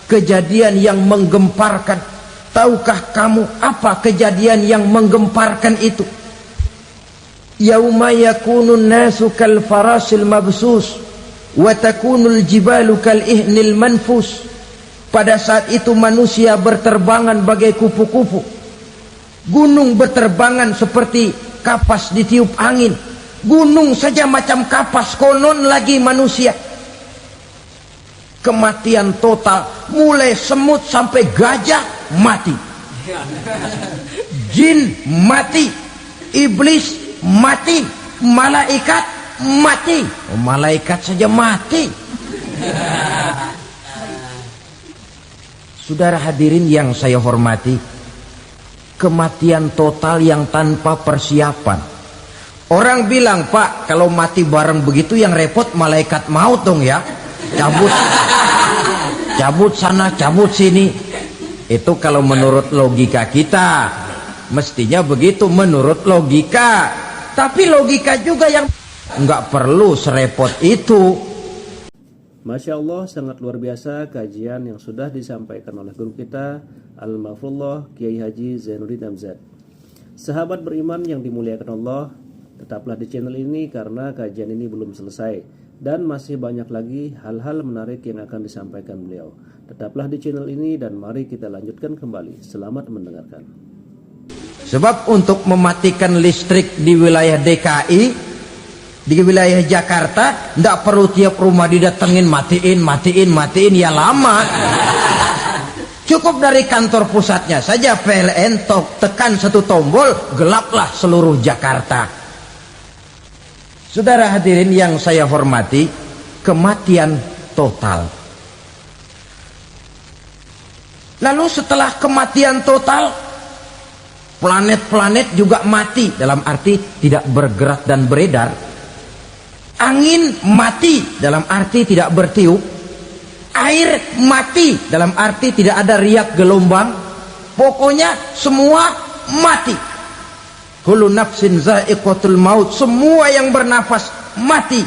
Kejadian yang menggemparkan. Tahukah kamu apa kejadian yang menggemparkan itu? Yauma yakunun nasu kal farasil mabsus wa takunul jibalu kal ihnil manfus. Pada saat itu manusia berterbangan bagai kupu-kupu. Gunung berterbangan seperti kapas ditiup angin. Gunung saja macam kapas, konon lagi manusia. Kematian total, mulai semut sampai gajah mati, jin mati, iblis mati, malaikat mati. Oh, malaikat saja mati. Saudara hadirin yang saya hormati, kematian total yang tanpa persiapan. Orang bilang, Pak, kalau mati bareng begitu yang repot malaikat maut dong ya. Cabut sana, cabut sini. Itu kalau menurut logika kita, mestinya begitu menurut logika. Tapi logika juga yang nggak perlu serepot itu. Masya Allah, sangat luar biasa kajian yang sudah disampaikan oleh guru kita Al-Mahfullah Kiai Haji Zainuddin Amzad. Sahabat beriman yang dimuliakan Allah, tetaplah di channel ini karena kajian ini belum selesai dan masih banyak lagi hal-hal menarik yang akan disampaikan beliau. Tetaplah di channel ini dan mari kita lanjutkan kembali. Selamat mendengarkan. Sebab untuk mematikan listrik di wilayah DKI, di wilayah Jakarta, tidak perlu tiap rumah didatengin matiin, ya lama. Cukup dari kantor pusatnya saja PLN tekan satu tombol, gelaplah seluruh Jakarta. Saudara hadirin yang saya hormati, kematian total. Lalu setelah kematian total, planet-planet juga mati, dalam arti tidak bergerak dan beredar. Angin mati, dalam arti tidak bertiup. Air mati, dalam arti tidak ada riak gelombang. Pokoknya semua mati. Kullu nafsin za'iqatul maut, semua yang bernafas mati.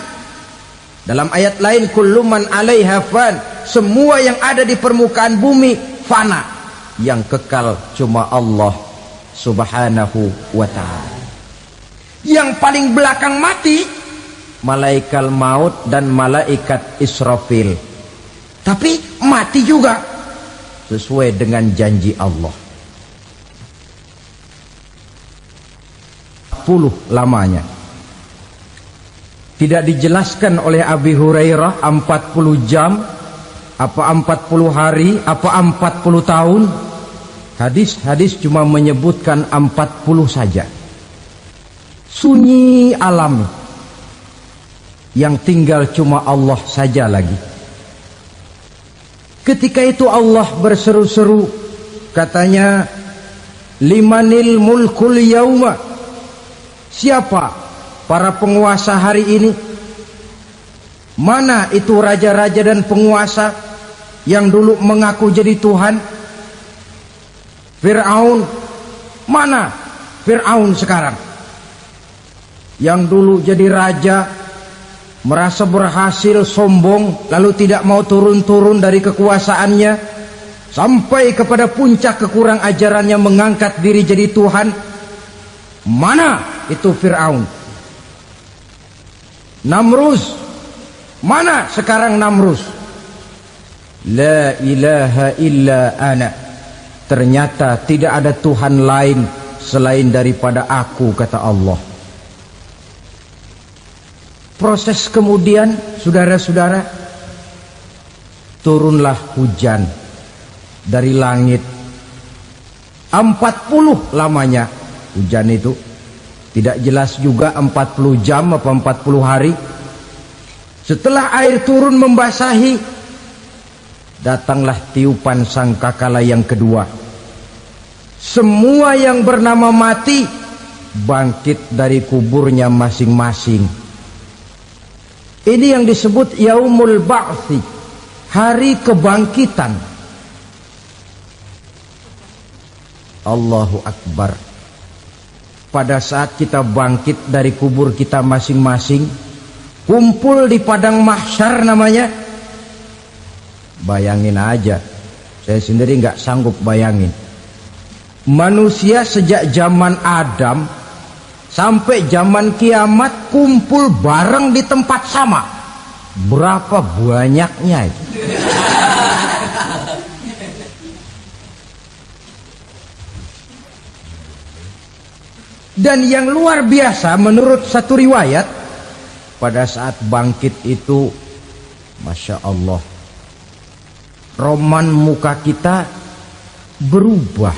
Dalam ayat lain, kullu man 'alaiha fan, semua yang ada di permukaan bumi fana. Yang kekal cuma Allah Subhanahu wa ta'ala. Yang paling belakang mati malaikat maut dan malaikat Israfil. Tapi mati juga sesuai dengan janji Allah. 40 lamanya. Tidak dijelaskan oleh Abi Hurairah 40 jam, apa 40 hari, apa 40 tahun. Hadis-hadis cuma menyebutkan 40 saja. Sunyi alam, yang tinggal cuma Allah saja lagi. Ketika itu Allah berseru-seru, katanya, limanil mulkul yauma. Siapa para penguasa hari ini? Mana itu raja-raja dan penguasa yang dulu mengaku jadi Tuhan? Fir'aun. Mana Fir'aun sekarang? Yang dulu jadi raja, merasa berhasil, sombong, lalu tidak mau turun-turun dari kekuasaannya, sampai kepada puncak kekurang ajarannya mengangkat diri jadi Tuhan. Mana itu Fir'aun? Namrus. Mana sekarang Namrus? La ilaha illa ana. Ternyata tidak ada Tuhan lain selain daripada aku, kata Allah. Proses kemudian, saudara-saudara, turunlah hujan dari langit. 40 lamanya hujan itu. Tidak jelas juga 40 jam apa 40 hari. Setelah air turun membasahi, datanglah tiupan sangkakala yang kedua. Semua yang bernama mati bangkit dari kuburnya masing-masing. Ini yang disebut Yaumul Ba'thi, hari kebangkitan. Allahu Akbar. Pada saat kita bangkit dari kubur kita masing-masing, kumpul di padang mahsyar namanya. Bayangin aja, saya sendiri nggak sanggup bayangin. Manusia sejak zaman Adam sampai zaman kiamat kumpul bareng di tempat sama. Berapa banyaknya itu? Dan yang luar biasa menurut satu riwayat, pada saat bangkit itu, Masya Allah, roman muka kita berubah.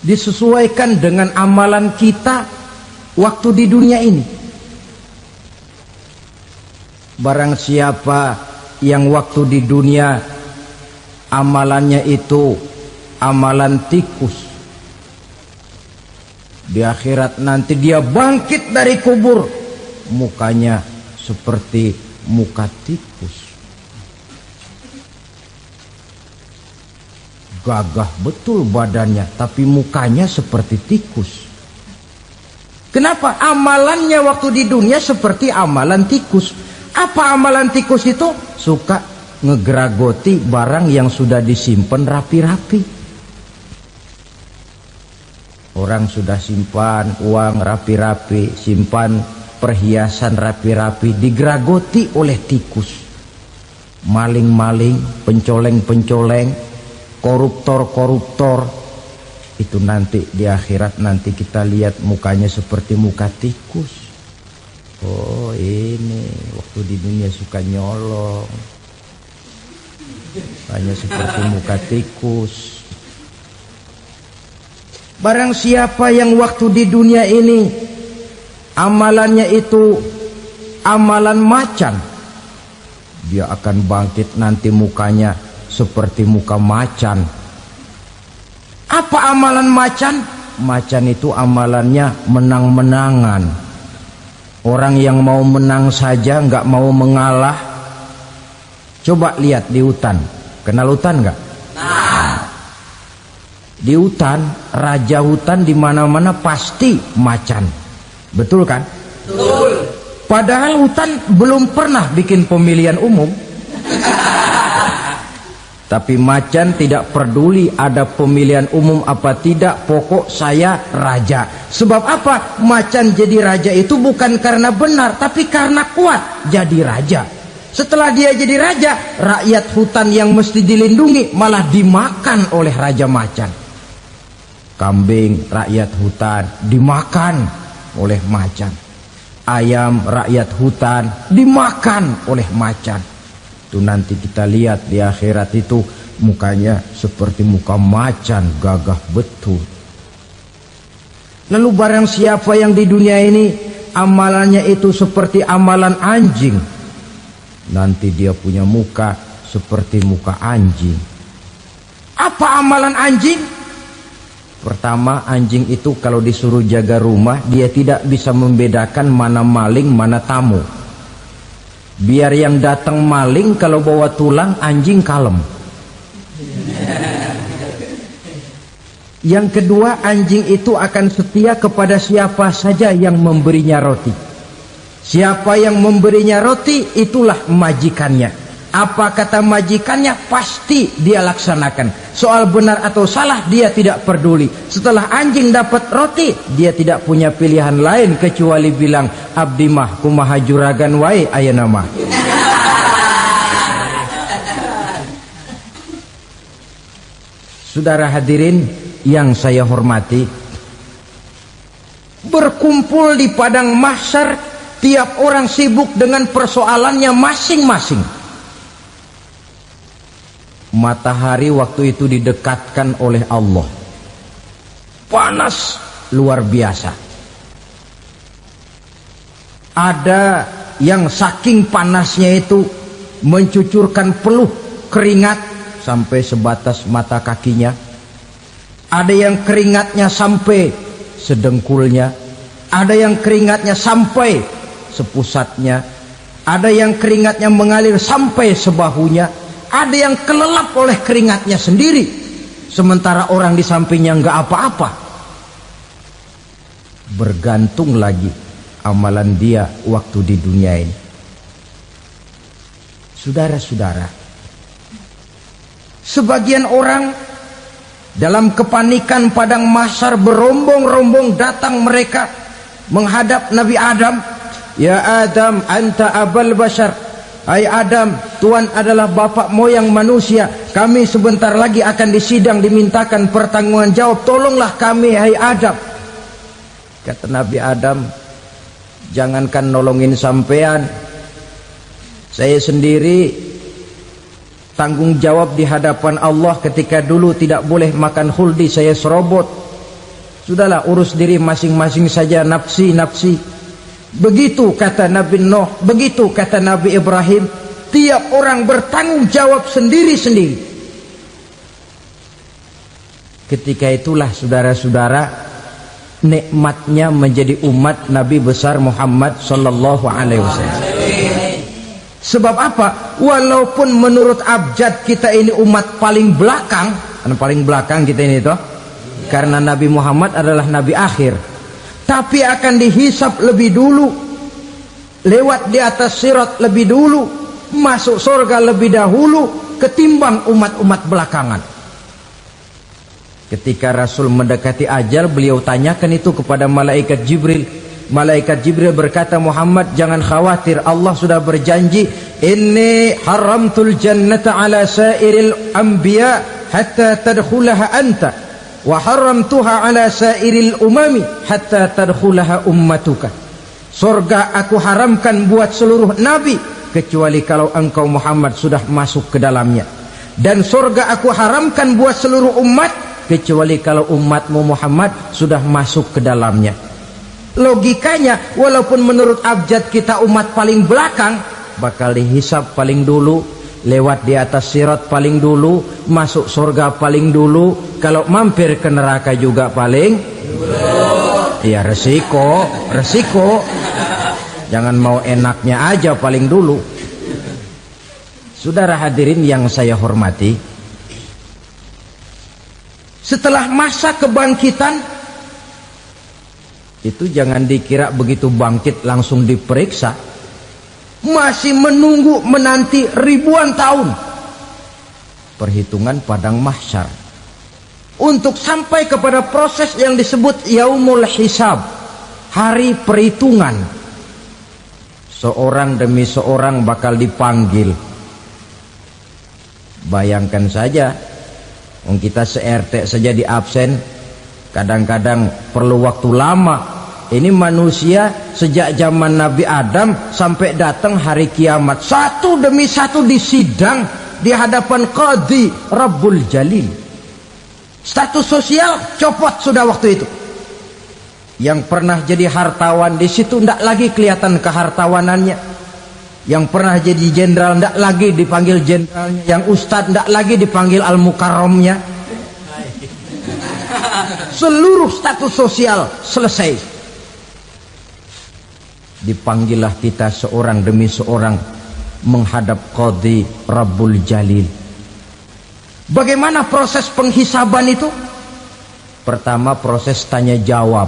Disesuaikan dengan amalan kita waktu di dunia ini. Barang siapa yang waktu di dunia amalannya itu amalan tikus, di akhirat nanti dia bangkit dari kubur, mukanya seperti muka tikus. Gagah betul badannya, tapi mukanya seperti tikus. Kenapa? Amalannya waktu di dunia seperti amalan tikus. Apa amalan tikus itu? Suka ngegeragoti barang yang sudah disimpan rapi-rapi. Orang sudah simpan uang rapi-rapi, simpan perhiasan rapi-rapi, digeragoti oleh tikus. Maling-maling, pencoleng-pencoleng, koruptor-koruptor, itu nanti di akhirat nanti kita lihat mukanya seperti muka tikus. Oh, ini waktu di dunia suka nyolong, hanya seperti muka tikus. Barang siapa yang waktu di dunia ini amalannya itu amalan macan, dia akan bangkit nanti mukanya seperti muka macan. Apa amalan macan? Macan itu amalannya menang-menangan. Orang yang mau menang saja nggak mau mengalah. Coba lihat di hutan. Kenal hutan nggak? Nah. Di hutan, raja hutan di mana-mana pasti macan. Betul kan? Betul. Padahal hutan belum pernah bikin pemilihan umum. Tapi macan tidak peduli ada pemilihan umum apa tidak, pokok saya raja. Sebab apa? Macan jadi raja itu bukan karena benar, tapi karena kuat jadi raja. Setelah dia jadi raja, rakyat hutan yang mesti dilindungi malah dimakan oleh raja macan. Kambing rakyat hutan dimakan oleh macan. Ayam rakyat hutan dimakan oleh macan. Itu nanti kita lihat di akhirat itu mukanya seperti muka macan, gagah betul. Lalu barang siapa yang di dunia ini amalannya itu seperti amalan anjing, nanti dia punya muka seperti muka anjing. Apa amalan anjing? Pertama, anjing itu kalau disuruh jaga rumah, dia tidak bisa membedakan mana maling, mana tamu. Biar yang datang maling kalau bawa tulang, anjing kalem. Yang kedua, anjing itu akan setia kepada siapa saja yang memberinya roti. Siapa yang memberinya roti, itulah majikannya. Apa kata majikannya, pasti dia laksanakan. Soal benar atau salah, dia tidak peduli. Setelah anjing dapat roti, dia tidak punya pilihan lain kecuali bilang, abdi mah kumaha juragan wae ayeuna mah. Saudara hadirin yang saya hormati, berkumpul di padang mahsyar, tiap orang sibuk dengan persoalannya masing-masing. Matahari waktu itu didekatkan oleh Allah, panas luar biasa. Ada yang saking panasnya itu mencucurkan peluh keringat sampai sebatas mata kakinya. Ada yang keringatnya sampai sedengkulnya, ada yang keringatnya sampai sepusatnya, ada yang keringatnya mengalir sampai sebahunya, ada yang kelelap oleh keringatnya sendiri, sementara orang di sampingnya nggak apa-apa. Bergantung lagi amalan dia waktu di dunia ini. Saudara-saudara, sebagian orang dalam kepanikan padang mahsyar berombong-rombong datang mereka menghadap Nabi Adam. Ya Adam, anta abal bashar. Hai Adam, Tuhan adalah bapak moyang manusia. Kami sebentar lagi akan disidang, dimintakan pertanggungan jawab. Tolonglah kami, hai Adam. Kata Nabi Adam, jangankan nolongin sampean, saya sendiri tanggung jawab di hadapan Allah ketika dulu tidak boleh makan khuldi, saya serobot. Sudahlah, urus diri masing-masing saja, nafsi. Begitu kata Nabi Nuh, begitu kata Nabi Ibrahim. Tiap orang bertanggung jawab sendiri-sendiri. Ketika itulah saudara-saudara, nikmatnya menjadi umat Nabi besar Muhammad sallallahu alaihi wasallam. Sebab apa? Walaupun menurut abjad kita ini umat paling belakang, paling belakang kita ini toh, karena Nabi Muhammad adalah Nabi akhir, tapi akan dihisap lebih dulu, lewat di atas sirat lebih dulu, masuk surga lebih dahulu ketimbang umat-umat belakangan. Ketika Rasul mendekati ajal, beliau tanyakan itu kepada malaikat Jibril. Malaikat Jibril berkata, Muhammad jangan khawatir, Allah sudah berjanji, inni haramtul jannata ala sairil anbiya hatta tadkhulaha anta, wa haramtuha ala sairil umami hatta tadkhulaha ummatuka. Surga aku haramkan buat seluruh nabi kecuali kalau engkau Muhammad sudah masuk ke dalamnya, dan surga aku haramkan buat seluruh umat kecuali kalau umatmu Muhammad sudah masuk ke dalamnya. Logikanya, walaupun menurut abjad kita umat paling belakang, bakal dihisap paling dulu, lewat di atas sirat paling dulu, masuk surga paling dulu, kalau mampir ke neraka juga paling dulu. Ya resiko. Jangan mau enaknya aja paling dulu. Saudara hadirin yang saya hormati, setelah masa kebangkitan itu jangan dikira begitu bangkit langsung diperiksa. Masih menunggu menanti ribuan tahun perhitungan padang mahsyar untuk sampai kepada proses yang disebut yaumul hisab, hari perhitungan. Seorang demi seorang bakal dipanggil. Bayangkan saja, kita se-RT saja di absen, kadang-kadang perlu waktu lama. Ini manusia sejak zaman Nabi Adam sampai datang hari kiamat, satu demi satu disidang di hadapan Qadhi Rabbul Jalil. Status sosial copot sudah waktu itu. Yang pernah jadi hartawan di situ tidak lagi kelihatan kehartawanannya. Yang pernah jadi jenderal tidak lagi dipanggil jenderalnya. Yang ustadz tidak lagi dipanggil al-mukarramnya. Seluruh status sosial selesai. Dipanggillah kita seorang demi seorang menghadap Qadhi Rabbul Jalil. Bagaimana proses penghisaban itu? Pertama, proses tanya jawab.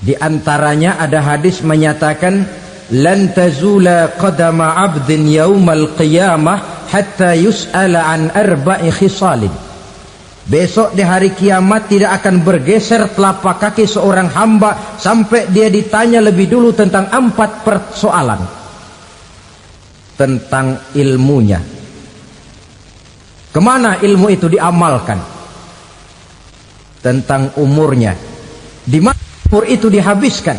Di antaranya ada hadis menyatakan lan tazula qadama 'abdin yaumal qiyamah hatta yus'ala an arba'i khisalin. Besok di hari kiamat tidak akan bergeser telapak kaki seorang hamba sampai dia ditanya lebih dulu tentang 4 persoalan. Tentang ilmunya. Kemana ilmu itu diamalkan? Tentang umurnya. Di mana umur itu dihabiskan?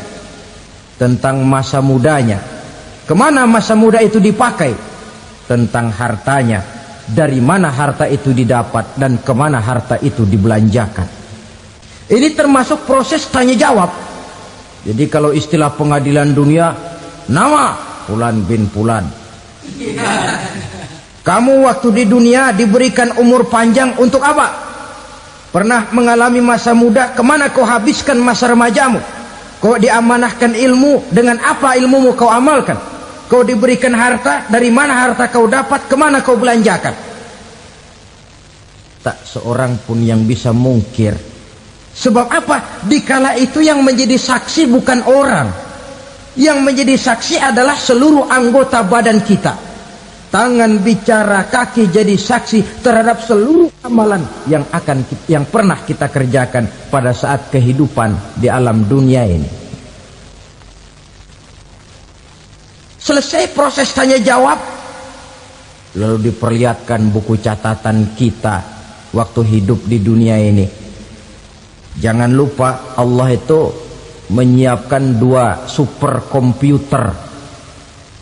Tentang masa mudanya. Kemana masa muda itu dipakai? Tentang hartanya. Dari mana harta itu didapat dan kemana harta itu dibelanjakan. Ini termasuk proses tanya jawab. Jadi kalau istilah pengadilan dunia, nama Fulan bin Fulan. Kamu waktu di dunia diberikan umur panjang untuk apa? Pernah mengalami masa muda, kemana kau habiskan masa remajamu? Kau diamanahkan ilmu, dengan apa ilmumu kau amalkan? Kau diberikan harta, dari mana harta kau dapat, kemana kau belanjakan? Tak seorang pun yang bisa mungkir. Sebab apa? Dikala itu yang menjadi saksi bukan orang. Yang menjadi saksi adalah seluruh anggota badan kita. Tangan bicara, kaki jadi saksi terhadap seluruh amalan yang pernah kita kerjakan pada saat kehidupan di alam dunia ini. Selesai proses tanya jawab, lalu diperlihatkan buku catatan kita waktu hidup di dunia ini. Jangan lupa Allah itu menyiapkan 2 superkomputer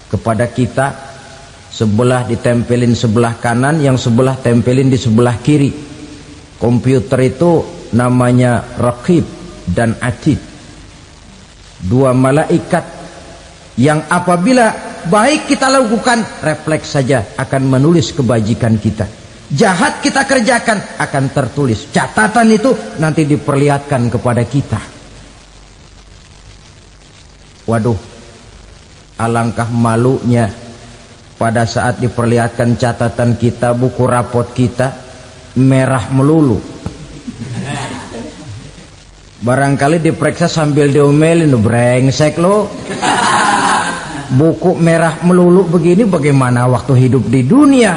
kepada kita. Sebelah ditempelin sebelah kanan, yang sebelah tempelin di sebelah kiri. Komputer itu namanya Raqib dan Atid. 2 malaikat yang apabila baik kita lakukan, refleks saja akan menulis kebajikan kita. Jahat kita kerjakan akan tertulis. Catatan itu nanti diperlihatkan kepada kita. Waduh, alangkah malunya pada saat diperlihatkan catatan kita, buku rapot kita merah melulu. Barangkali diperiksa sambil diomelin, brengsek lo. Buku merah melulu begini, bagaimana waktu hidup di dunia?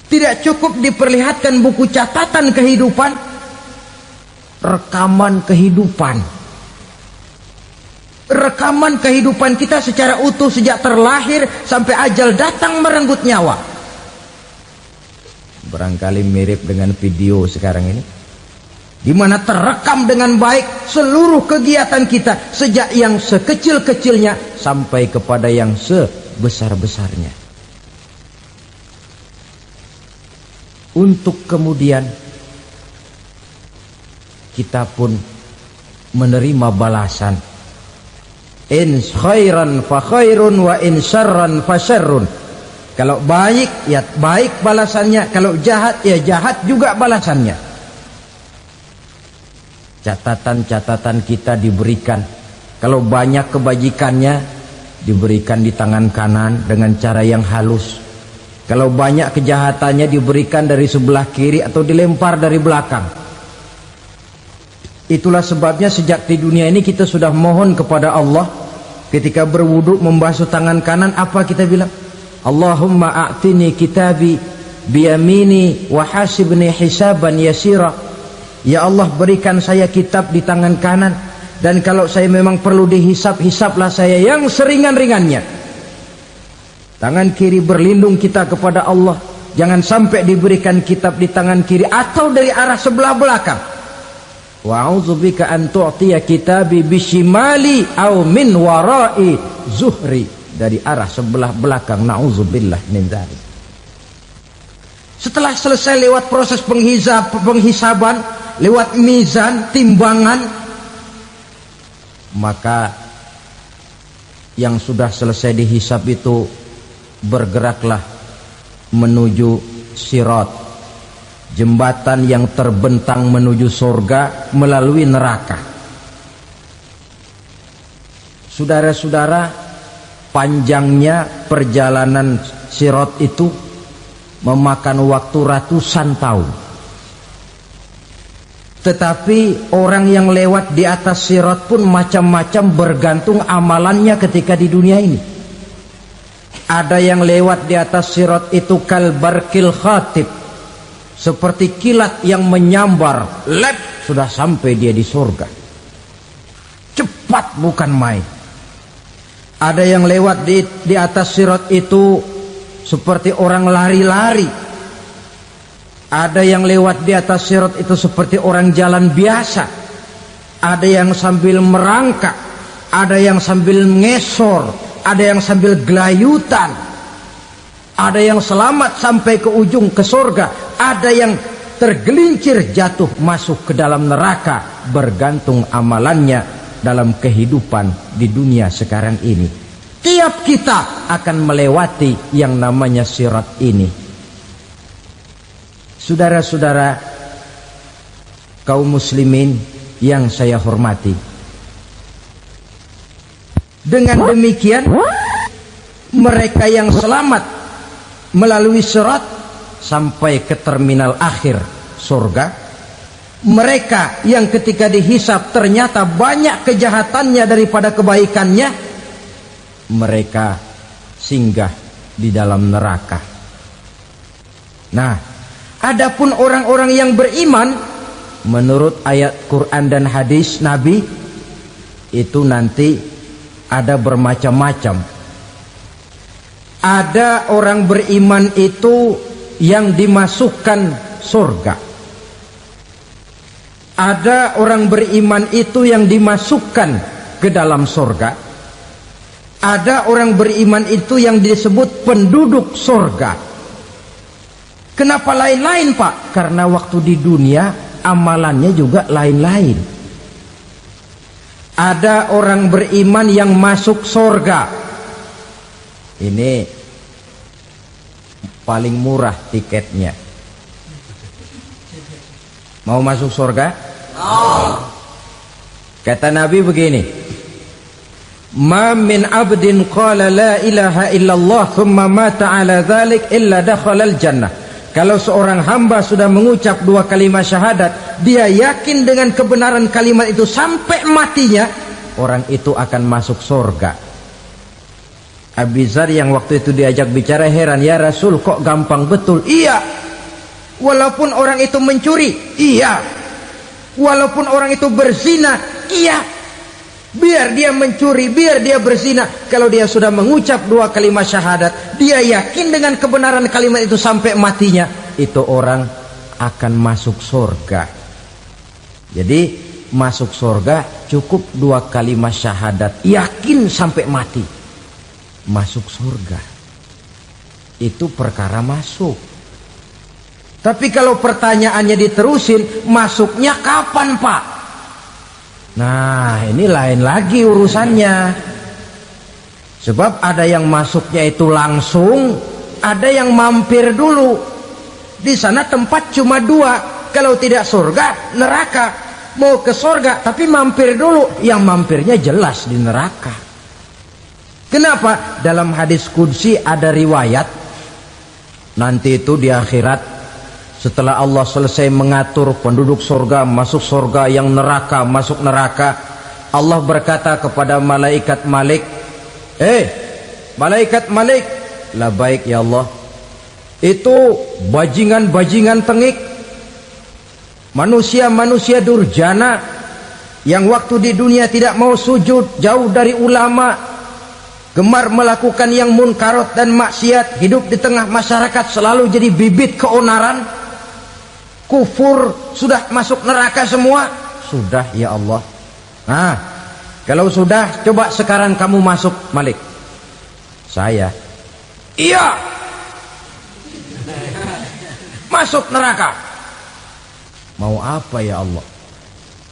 Tidak cukup diperlihatkan buku catatan kehidupan, rekaman kehidupan. Rekaman kehidupan kita secara utuh sejak terlahir sampai ajal datang merenggut nyawa. Barangkali mirip dengan video sekarang ini, di mana terekam dengan baik seluruh kegiatan kita sejak yang sekecil-kecilnya sampai kepada yang sebesar-besarnya. Untuk kemudian kita pun menerima balasan. In khairan fa khairun wa in syarran fa syarrun. Kalau baik ya baik balasannya, kalau jahat ya jahat juga balasannya. Catatan-catatan kita diberikan. Kalau banyak kebajikannya diberikan di tangan kanan dengan cara yang halus. Kalau banyak kejahatannya diberikan dari sebelah kiri atau dilempar dari belakang. Itulah sebabnya sejak di dunia ini kita sudah mohon kepada Allah. Ketika berwudu membasuh tangan kanan, apa kita bilang? Allahumma a'tini kitabi biyamini wa hasibni hisaban yasira. Ya Allah, berikan saya kitab di tangan kanan, dan kalau saya memang perlu dihisap, hisaplah saya yang seringan-ringannya. Tangan kiri berlindung kita kepada Allah, jangan sampai diberikan kitab di tangan kiri atau dari arah sebelah belakang. Wa a'udzubika an tu'tiya kitabi bishimali aw min wara'i zuhri, dari arah sebelah belakang. Na'udzubillah min dzalik. Setelah selesai lewat proses penghisaban, lewat mizan, timbangan, maka yang sudah selesai dihisab itu bergeraklah menuju sirat, jembatan yang terbentang menuju surga melalui neraka. Saudara-saudara, panjangnya perjalanan sirat itu memakan waktu ratusan tahun. Tetapi orang yang lewat di atas sirat pun macam-macam, bergantung amalannya ketika di dunia ini. Ada yang lewat di atas sirat itu kalbarkil khatib, seperti kilat yang menyambar, lep, sudah sampai dia di surga. Cepat bukan main. Ada yang lewat di atas sirat itu seperti orang lari-lari. Ada yang lewat di atas sirat itu seperti orang jalan biasa. Ada yang sambil merangkak, ada yang sambil ngesor, ada yang sambil gelayutan, ada yang selamat sampai ke ujung ke surga, ada yang tergelincir jatuh masuk ke dalam neraka, bergantung amalannya dalam kehidupan di dunia sekarang ini. Tiap kita akan melewati yang namanya sirat ini. Saudara-saudara kaum muslimin yang saya hormati, dengan demikian mereka yang selamat melalui sirat sampai ke terminal akhir surga, mereka yang ketika dihisab ternyata banyak kejahatannya daripada kebaikannya, mereka singgah di dalam neraka. Nah, adapun orang-orang yang beriman menurut ayat Quran dan hadis Nabi itu nanti ada bermacam-macam. Ada orang beriman itu yang dimasukkan surga. Ada orang beriman itu yang dimasukkan ke dalam surga. Ada orang beriman itu yang disebut penduduk surga. Kenapa lain-lain, Pak? Karena waktu di dunia amalannya juga lain-lain. Ada orang beriman yang masuk surga. Ini paling murah tiketnya. Mau masuk surga? Kata Nabi begini, ma min abdin qala la ilaha illallah thumma mata ala dhalik illa dakhalal jannah. Kalau seorang hamba sudah mengucap dua kalimat syahadat, dia yakin dengan kebenaran kalimat itu sampai matinya, orang itu akan masuk surga. Abi Dzar yang waktu itu diajak bicara heran, ya Rasul kok gampang betul? Iya. Walaupun orang itu mencuri, iya. Walaupun orang itu berzina, iya. Biar dia mencuri, biar dia berzina, kalau dia sudah mengucap dua kalimat syahadat, dia yakin dengan kebenaran kalimat itu sampai matinya, itu orang akan masuk surga. Jadi masuk surga cukup dua kalimat syahadat, yakin sampai mati, masuk surga. Itu perkara masuk. Tapi kalau pertanyaannya diterusin, masuknya kapan, Pak? Nah, ini lain lagi urusannya. Sebab ada yang masuknya itu langsung, ada yang mampir dulu. Di sana tempat cuma dua, kalau tidak surga, neraka. Mau ke surga tapi mampir dulu, yang mampirnya jelas di neraka. Kenapa? Dalam hadis qudsi ada riwayat, nanti itu di akhirat, setelah Allah selesai mengatur penduduk surga masuk surga, yang neraka masuk neraka, Allah berkata kepada malaikat Malik, malaikat Malik, labaik ya Allah. Itu bajingan-bajingan tengik, manusia-manusia durjana yang waktu di dunia tidak mau sujud, jauh dari ulama, gemar melakukan yang munkarat dan maksiat, hidup di tengah masyarakat selalu jadi bibit keonaran, kufur, sudah masuk neraka semua. Sudah ya Allah. Nah, kalau sudah, coba sekarang kamu masuk, Malik. Saya, iya, masuk neraka. Mau apa ya Allah?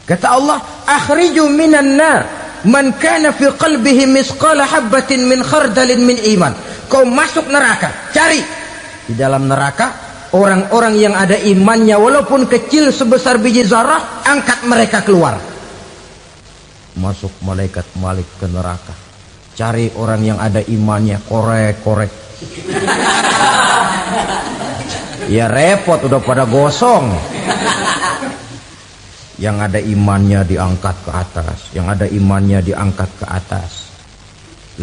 Kata Allah, akhriju minan nar man kana fi qalbihi misqala habatin min khardalin min iman. Kau masuk neraka, cari di dalam neraka orang-orang yang ada imannya walaupun kecil sebesar biji zarah, angkat mereka keluar. masuk malaikat Malik ke neraka. Cari orang yang ada imannya, korek. Ya repot, udah pada gosong. Yang ada imannya diangkat ke atas, yang ada imannya diangkat ke atas.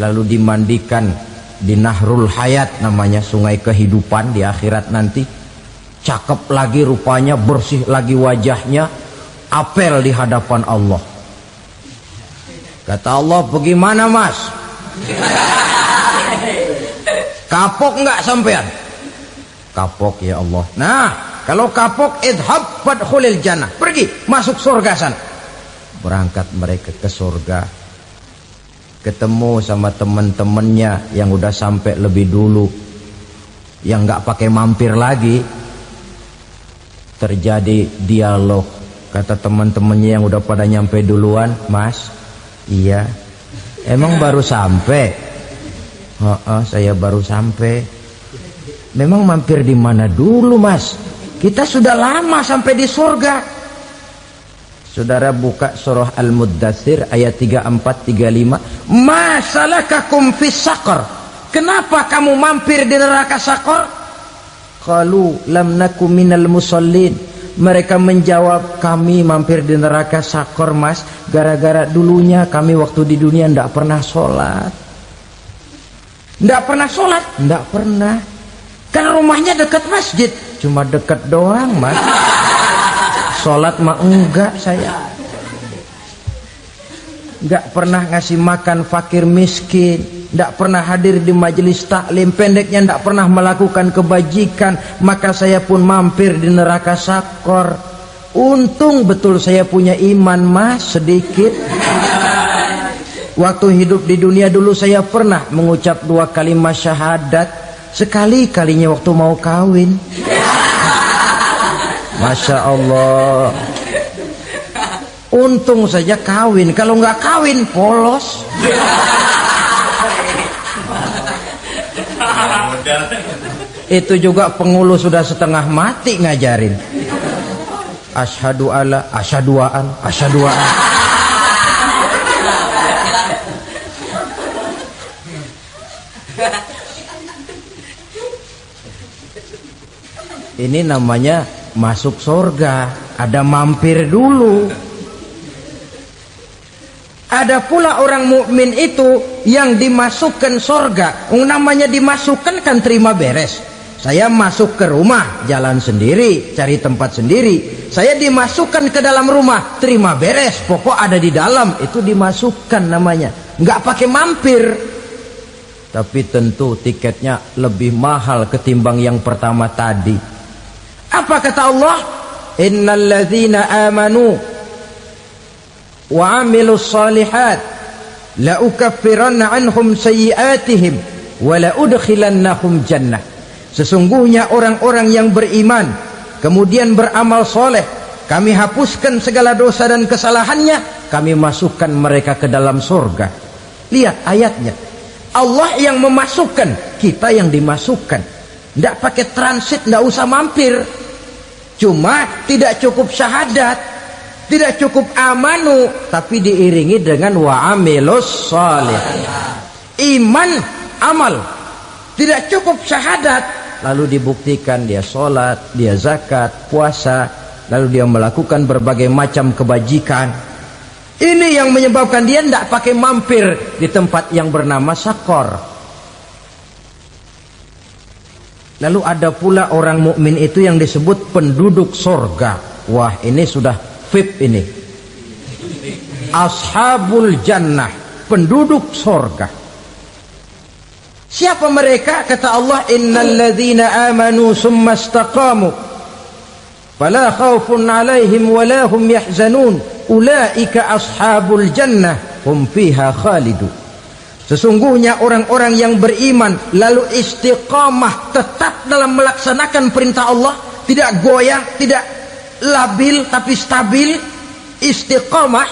Lalu dimandikan di Nahrul Hayat, namanya sungai kehidupan di akhirat nanti. Cakep lagi rupanya, bersih lagi wajahnya, apel di hadapan Allah. Kata Allah, bagaimana mas? Kapok nggak sampean? Kapok ya Allah. Nah, kalau kapok, idhab fadkhulil jannah, pergi masuk surga sana. Berangkat mereka ke surga, ketemu sama teman-temannya yang udah sampai lebih dulu, yang nggak pakai mampir lagi. Terjadi dialog. Kata teman-temannya yang udah pada nyampe duluan, mas, iya, emang baru sampai? Saya baru sampai. Memang mampir di mana dulu mas? Kita sudah lama sampai di surga. Saudara buka surah Al-Muddathir ayat 34-35. Ma salakakum fis saqar? Kenapa kamu mampir di neraka Saqar? Qalu lam naku minal musallin. Mereka menjawab, kami mampir di neraka Saqar mas, gara-gara dulunya kami waktu di dunia tidak pernah sholat. Tidak pernah sholat? Tidak pernah. Kan rumahnya dekat masjid, cuma dekat doang mas. Sholat mah enggak saya. Enggak pernah ngasih makan fakir miskin, enggak pernah hadir di majelis taklim, pendeknya enggak pernah melakukan kebajikan. Maka saya pun mampir di neraka Saqar. Untung betul saya punya iman mas, sedikit. Waktu hidup di dunia dulu saya pernah mengucap 2 kalimat syahadat. Sekali-kalinya waktu mau kawin. Masya Allah. Untung saja kawin. Kalau nggak kawin polos. Itu juga pengulu sudah setengah mati ngajarin. Asyhadu alla, asyaduaan, asyaduaan. Ini namanya masuk surga, ada mampir dulu. Ada pula orang mukmin itu yang dimasukkan surga. Namanya dimasukkan kan terima beres. Saya masuk ke rumah, jalan sendiri, cari tempat sendiri. Saya dimasukkan ke dalam rumah, terima beres, pokok ada di dalam, itu dimasukkan namanya. Nggak pakai mampir. Tapi tentu tiketnya lebih mahal ketimbang yang pertama tadi. Apa kata Allah? Innal ladzina amanu wa amilus solihat la ukaffiranna anhum sayyi'atihim wa la udkhilannahum jannah. Sesungguhnya orang-orang yang beriman kemudian beramal soleh, kami hapuskan segala dosa dan kesalahannya, kami masukkan mereka ke dalam surga. Lihat ayatnya, Allah yang memasukkan, kita yang dimasukkan. Tidak pakai transit, tidak usah mampir. Cuma tidak cukup syahadat, tidak cukup amanu, tapi diiringi dengan wa'amilus salih. Iman, amal. Tidak cukup syahadat, lalu dibuktikan dia sholat, dia zakat, puasa, lalu dia melakukan berbagai macam kebajikan. Ini yang menyebabkan dia tidak pakai mampir di tempat yang bernama Saqar. Lalu ada pula orang mukmin itu yang disebut penduduk surga. Wah, ini sudah VIP ini. Ashabul jannah, penduduk surga. Siapa mereka? Kata Allah, innal ladzina amanu summa istaqamu fala khaufun 'alaihim wala hum yahzanun ulaika ashabul jannah hum fiha khalidun. Sesungguhnya orang-orang yang beriman lalu istiqamah, tetap dalam melaksanakan perintah Allah, tidak goyah, tidak labil tapi stabil, istiqamah,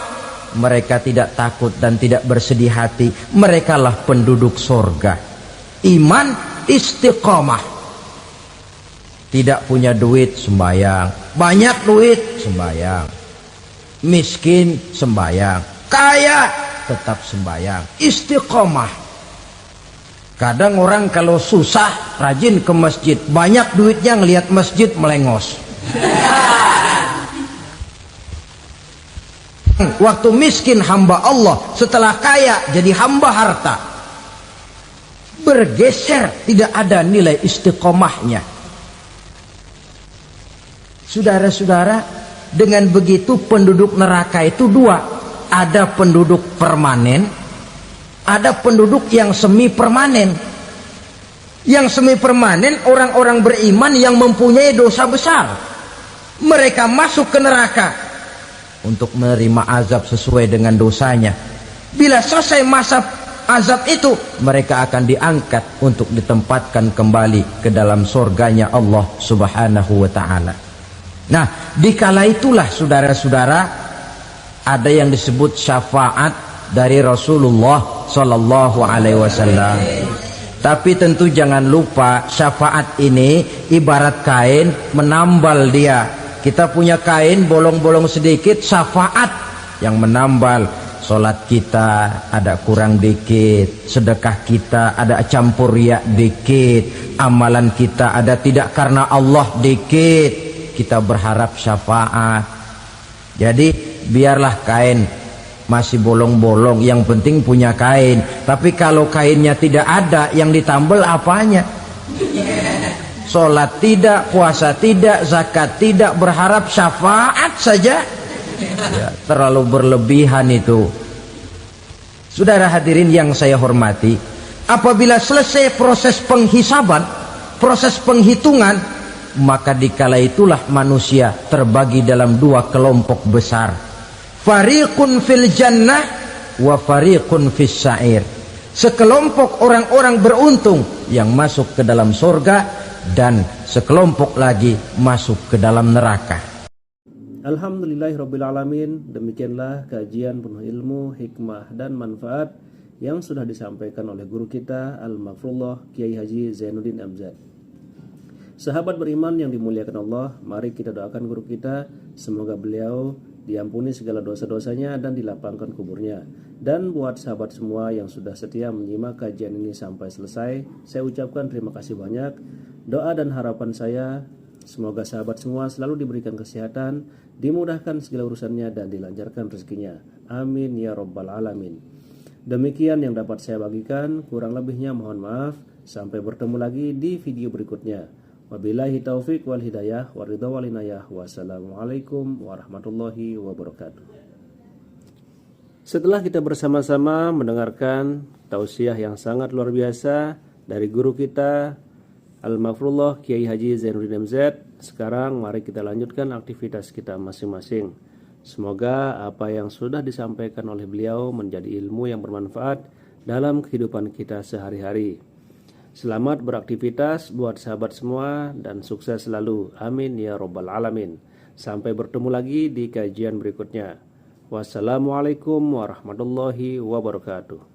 mereka tidak takut dan tidak bersedih hati. Merekalah penduduk surga. Iman, istiqamah. Tidak punya duit, sembahyang. Banyak duit, sembahyang. Miskin, sembahyang. kaya tetap sembahyang, istiqomah. Kadang orang kalau susah rajin ke masjid, banyak duitnya ngelihat masjid melengos. Waktu miskin hamba Allah, setelah kaya jadi hamba harta. Bergeser, tidak ada nilai istiqomahnya. Saudara-saudara, dengan begitu penduduk neraka itu dua. Ada penduduk permanen, ada penduduk yang semi permanen. Yang semi permanen orang-orang beriman yang mempunyai dosa besar. Mereka masuk ke neraka untuk menerima azab sesuai dengan dosanya. Bila selesai masa azab itu, mereka akan diangkat untuk ditempatkan kembali ke dalam surganya Allah Subhanahu wa ta'ala. Nah, dikala itulah saudara-saudara ada yang disebut syafaat dari Rasulullah Sallallahu Alaihi Wasallam. Tapi tentu jangan lupa syafaat ini ibarat kain menambal dia. Kita punya kain bolong-bolong sedikit, syafaat yang menambal. Solat kita ada kurang dikit, sedekah kita ada campur riak dikit, amalan kita ada tidak karena Allah dikit, kita berharap syafaat. Jadi biarlah kain masih bolong-bolong, yang penting punya kain. Tapi kalau kainnya tidak ada, yang ditambal apanya? Solat tidak, puasa tidak, zakat tidak, berharap syafaat saja. Ya, terlalu berlebihan itu. Saudara hadirin yang saya hormati, apabila selesai proses penghisaban, proses penghitungan, maka dikala itulah manusia terbagi dalam dua kelompok besar. Fariqun fil jannah wa fariqun fis sa'ir. Sekelompok orang-orang beruntung yang masuk ke dalam surga, dan sekelompok lagi masuk ke dalam neraka. Alhamdulillahirrabbilalamin. Demikianlah kajian penuh ilmu, hikmah, dan manfaat yang sudah disampaikan oleh guru kita Al-Maghfurullah Kiai Haji Zainuddin MZ. Sahabat beriman yang dimuliakan Allah, mari kita doakan guru kita, semoga beliau diampuni segala dosa-dosanya dan dilapangkan kuburnya. Dan buat sahabat semua yang sudah setia menyimak kajian ini sampai selesai, saya ucapkan terima kasih banyak. Doa dan harapan saya, semoga sahabat semua selalu diberikan kesehatan, dimudahkan segala urusannya, dan dilancarkan rezekinya. Amin ya rabbal alamin. Demikian yang dapat saya bagikan, kurang lebihnya mohon maaf. Sampai bertemu lagi di video berikutnya. Wabillahi taufik wal hidayah waridha wal inayah. Wassalamualaikum warahmatullahi wabarakatuh. Setelah kita bersama-sama mendengarkan tausiah yang sangat luar biasa dari guru kita Al-Maghfurullah Kiai Haji Zainuddin MZ, sekarang mari kita lanjutkan aktivitas kita masing-masing. Semoga apa yang sudah disampaikan oleh beliau menjadi ilmu yang bermanfaat dalam kehidupan kita sehari-hari. Selamat beraktivitas buat sahabat semua dan sukses selalu. Amin ya rabbal alamin. Sampai bertemu lagi di kajian berikutnya. Wassalamualaikum warahmatullahi wabarakatuh.